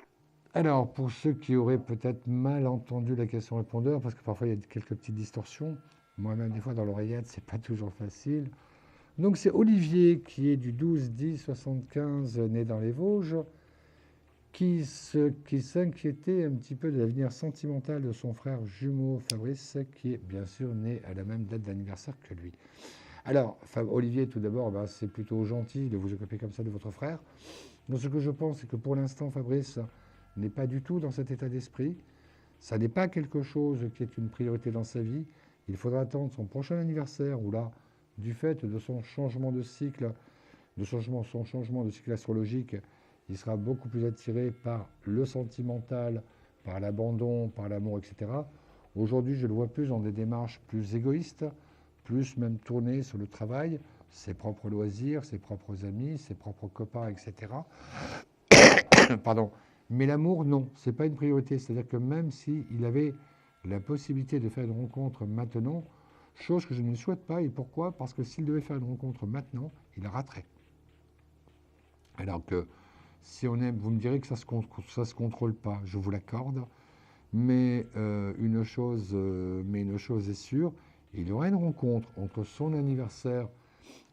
Alors, pour ceux qui auraient peut-être mal entendu la question répondeur, parce que parfois il y a quelques petites distorsions, moi-même des fois dans l'oreillette, c'est pas toujours facile. Donc c'est Olivier qui est du 12-10-75, né dans les Vosges, qui s'inquiétait un petit peu de l'avenir sentimental de son frère jumeau Fabrice, qui est bien sûr né à la même date d'anniversaire que lui. Alors, Olivier, tout d'abord, c'est plutôt gentil de vous occuper comme ça de votre frère. Donc ce que je pense, c'est que pour l'instant, Fabrice n'est pas du tout dans cet état d'esprit. Ça n'est pas quelque chose qui est une priorité dans sa vie. Il faudra attendre son prochain anniversaire, où là, du fait de son changement de cycle, son changement de cycle astrologique, il sera beaucoup plus attiré par le sentimental, par l'abandon, par l'amour, etc. Aujourd'hui, je le vois plus dans des démarches plus égoïstes, plus même tournées sur le travail, ses propres loisirs, ses propres amis, ses propres copains, etc. Pardon. Mais l'amour, non, ce n'est pas une priorité. C'est-à-dire que même s'il avait la possibilité de faire une rencontre maintenant, chose que je ne souhaite pas. Et pourquoi ? Parce que s'il devait faire une rencontre maintenant, il la raterait. Alors que si on aime, vous me direz que ça se contrôle pas, je vous l'accorde. Mais une chose est sûre, il y aura une rencontre entre son anniversaire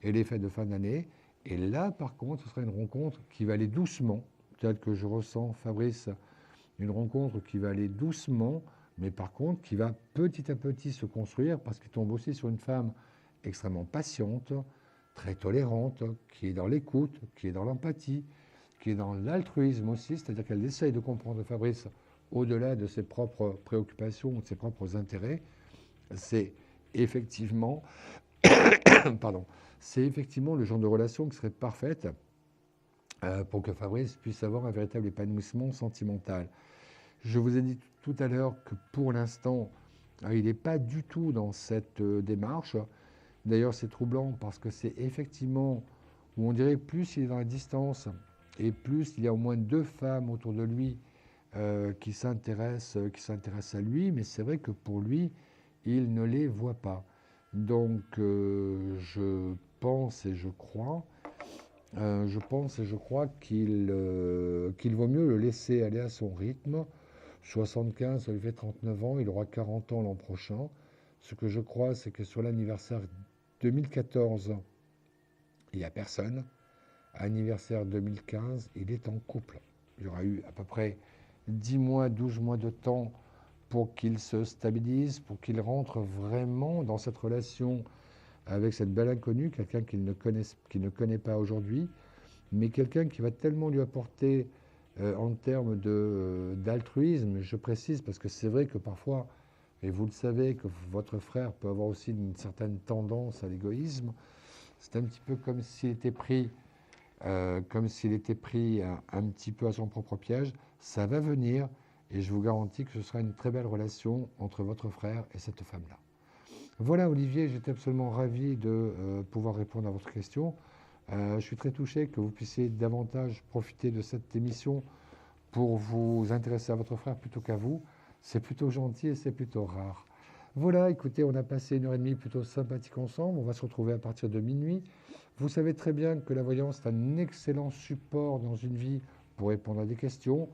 et les fêtes de fin d'année. Et là, par contre, ce sera une rencontre qui va aller doucement, telle que je ressens, Fabrice, une rencontre qui va aller doucement, mais par contre qui va petit à petit se construire, parce qu'il tombe aussi sur une femme extrêmement patiente, très tolérante, qui est dans l'écoute, qui est dans l'empathie, qui est dans l'altruisme aussi, c'est-à-dire qu'elle essaye de comprendre Fabrice au-delà de ses propres préoccupations ou de ses propres intérêts. C'est effectivement, c'est effectivement le genre de relation qui serait parfaite pour que Fabrice puisse avoir un véritable épanouissement sentimental. Je vous ai dit tout à l'heure que pour l'instant, il n'est pas du tout dans cette démarche. D'ailleurs, c'est troublant parce que c'est effectivement où on dirait que plus il est dans la distance et plus il y a au moins 2 femmes autour de lui qui s'intéressent à lui, mais c'est vrai que pour lui, il ne les voit pas. Donc, je pense et je crois qu'il vaut mieux le laisser aller à son rythme. 75, ça lui fait 39 ans, il aura 40 ans l'an prochain. Ce que je crois, c'est que sur l'anniversaire 2014, il n'y a personne. Anniversaire 2015, il est en couple. Il y aura eu à peu près 10 mois, 12 mois de temps pour qu'il se stabilise, pour qu'il rentre vraiment dans cette relation avec cette belle inconnue, quelqu'un qu'il ne connaît pas aujourd'hui, mais quelqu'un qui va tellement lui apporter en termes d'altruisme, je précise, parce que c'est vrai que parfois, et vous le savez, que votre frère peut avoir aussi une certaine tendance à l'égoïsme, c'est un petit peu comme s'il était pris, un petit peu à son propre piège. Ça va venir, et je vous garantis que ce sera une très belle relation entre votre frère et cette femme-là. Voilà Olivier, j'étais absolument ravi de pouvoir répondre à votre question. Je suis très touché que vous puissiez davantage profiter de cette émission pour vous intéresser à votre frère plutôt qu'à vous. C'est plutôt gentil et c'est plutôt rare. Voilà, écoutez, on a passé 1h30 plutôt sympathique ensemble. On va se retrouver à partir de minuit. Vous savez très bien que la voyance est un excellent support dans une vie pour répondre à des questions,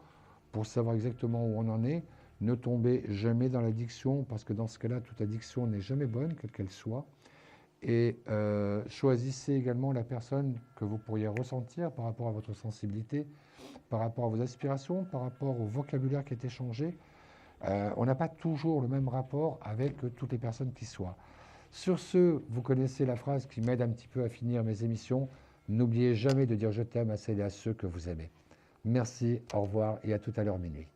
pour savoir exactement où on en est. Ne tombez jamais dans l'addiction, parce que dans ce cas-là, toute addiction n'est jamais bonne, quelle qu'elle soit. Et choisissez également la personne que vous pourriez ressentir par rapport à votre sensibilité, par rapport à vos aspirations, par rapport au vocabulaire qui est échangé. On n'a pas toujours le même rapport avec toutes les personnes qui soient. Sur ce, vous connaissez la phrase qui m'aide un petit peu à finir mes émissions. N'oubliez jamais de dire je t'aime à celles et à ceux que vous aimez. Merci, au revoir et à tout à l'heure minuit.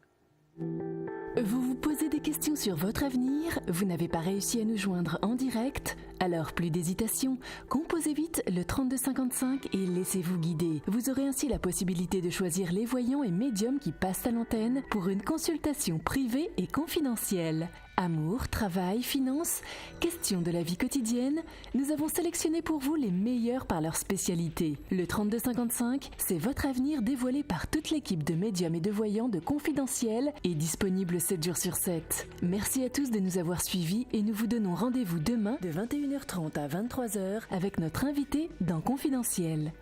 Vous vous posez des questions sur votre avenir, vous n'avez pas réussi à nous joindre en direct? Alors plus d'hésitation, composez vite le 3255 et laissez-vous guider. Vous aurez ainsi la possibilité de choisir les voyants et médiums qui passent à l'antenne pour une consultation privée et confidentielle. Amour, travail, finances, questions de la vie quotidienne, nous avons sélectionné pour vous les meilleurs par leur spécialité. Le 3255, c'est votre avenir dévoilé par toute l'équipe de médiums et de voyants de Confidentiel et disponible 7 jours sur 7. Merci à tous de nous avoir suivis et nous vous donnons rendez-vous demain de 21h30 à 23h avec notre invité dans Confidentiel.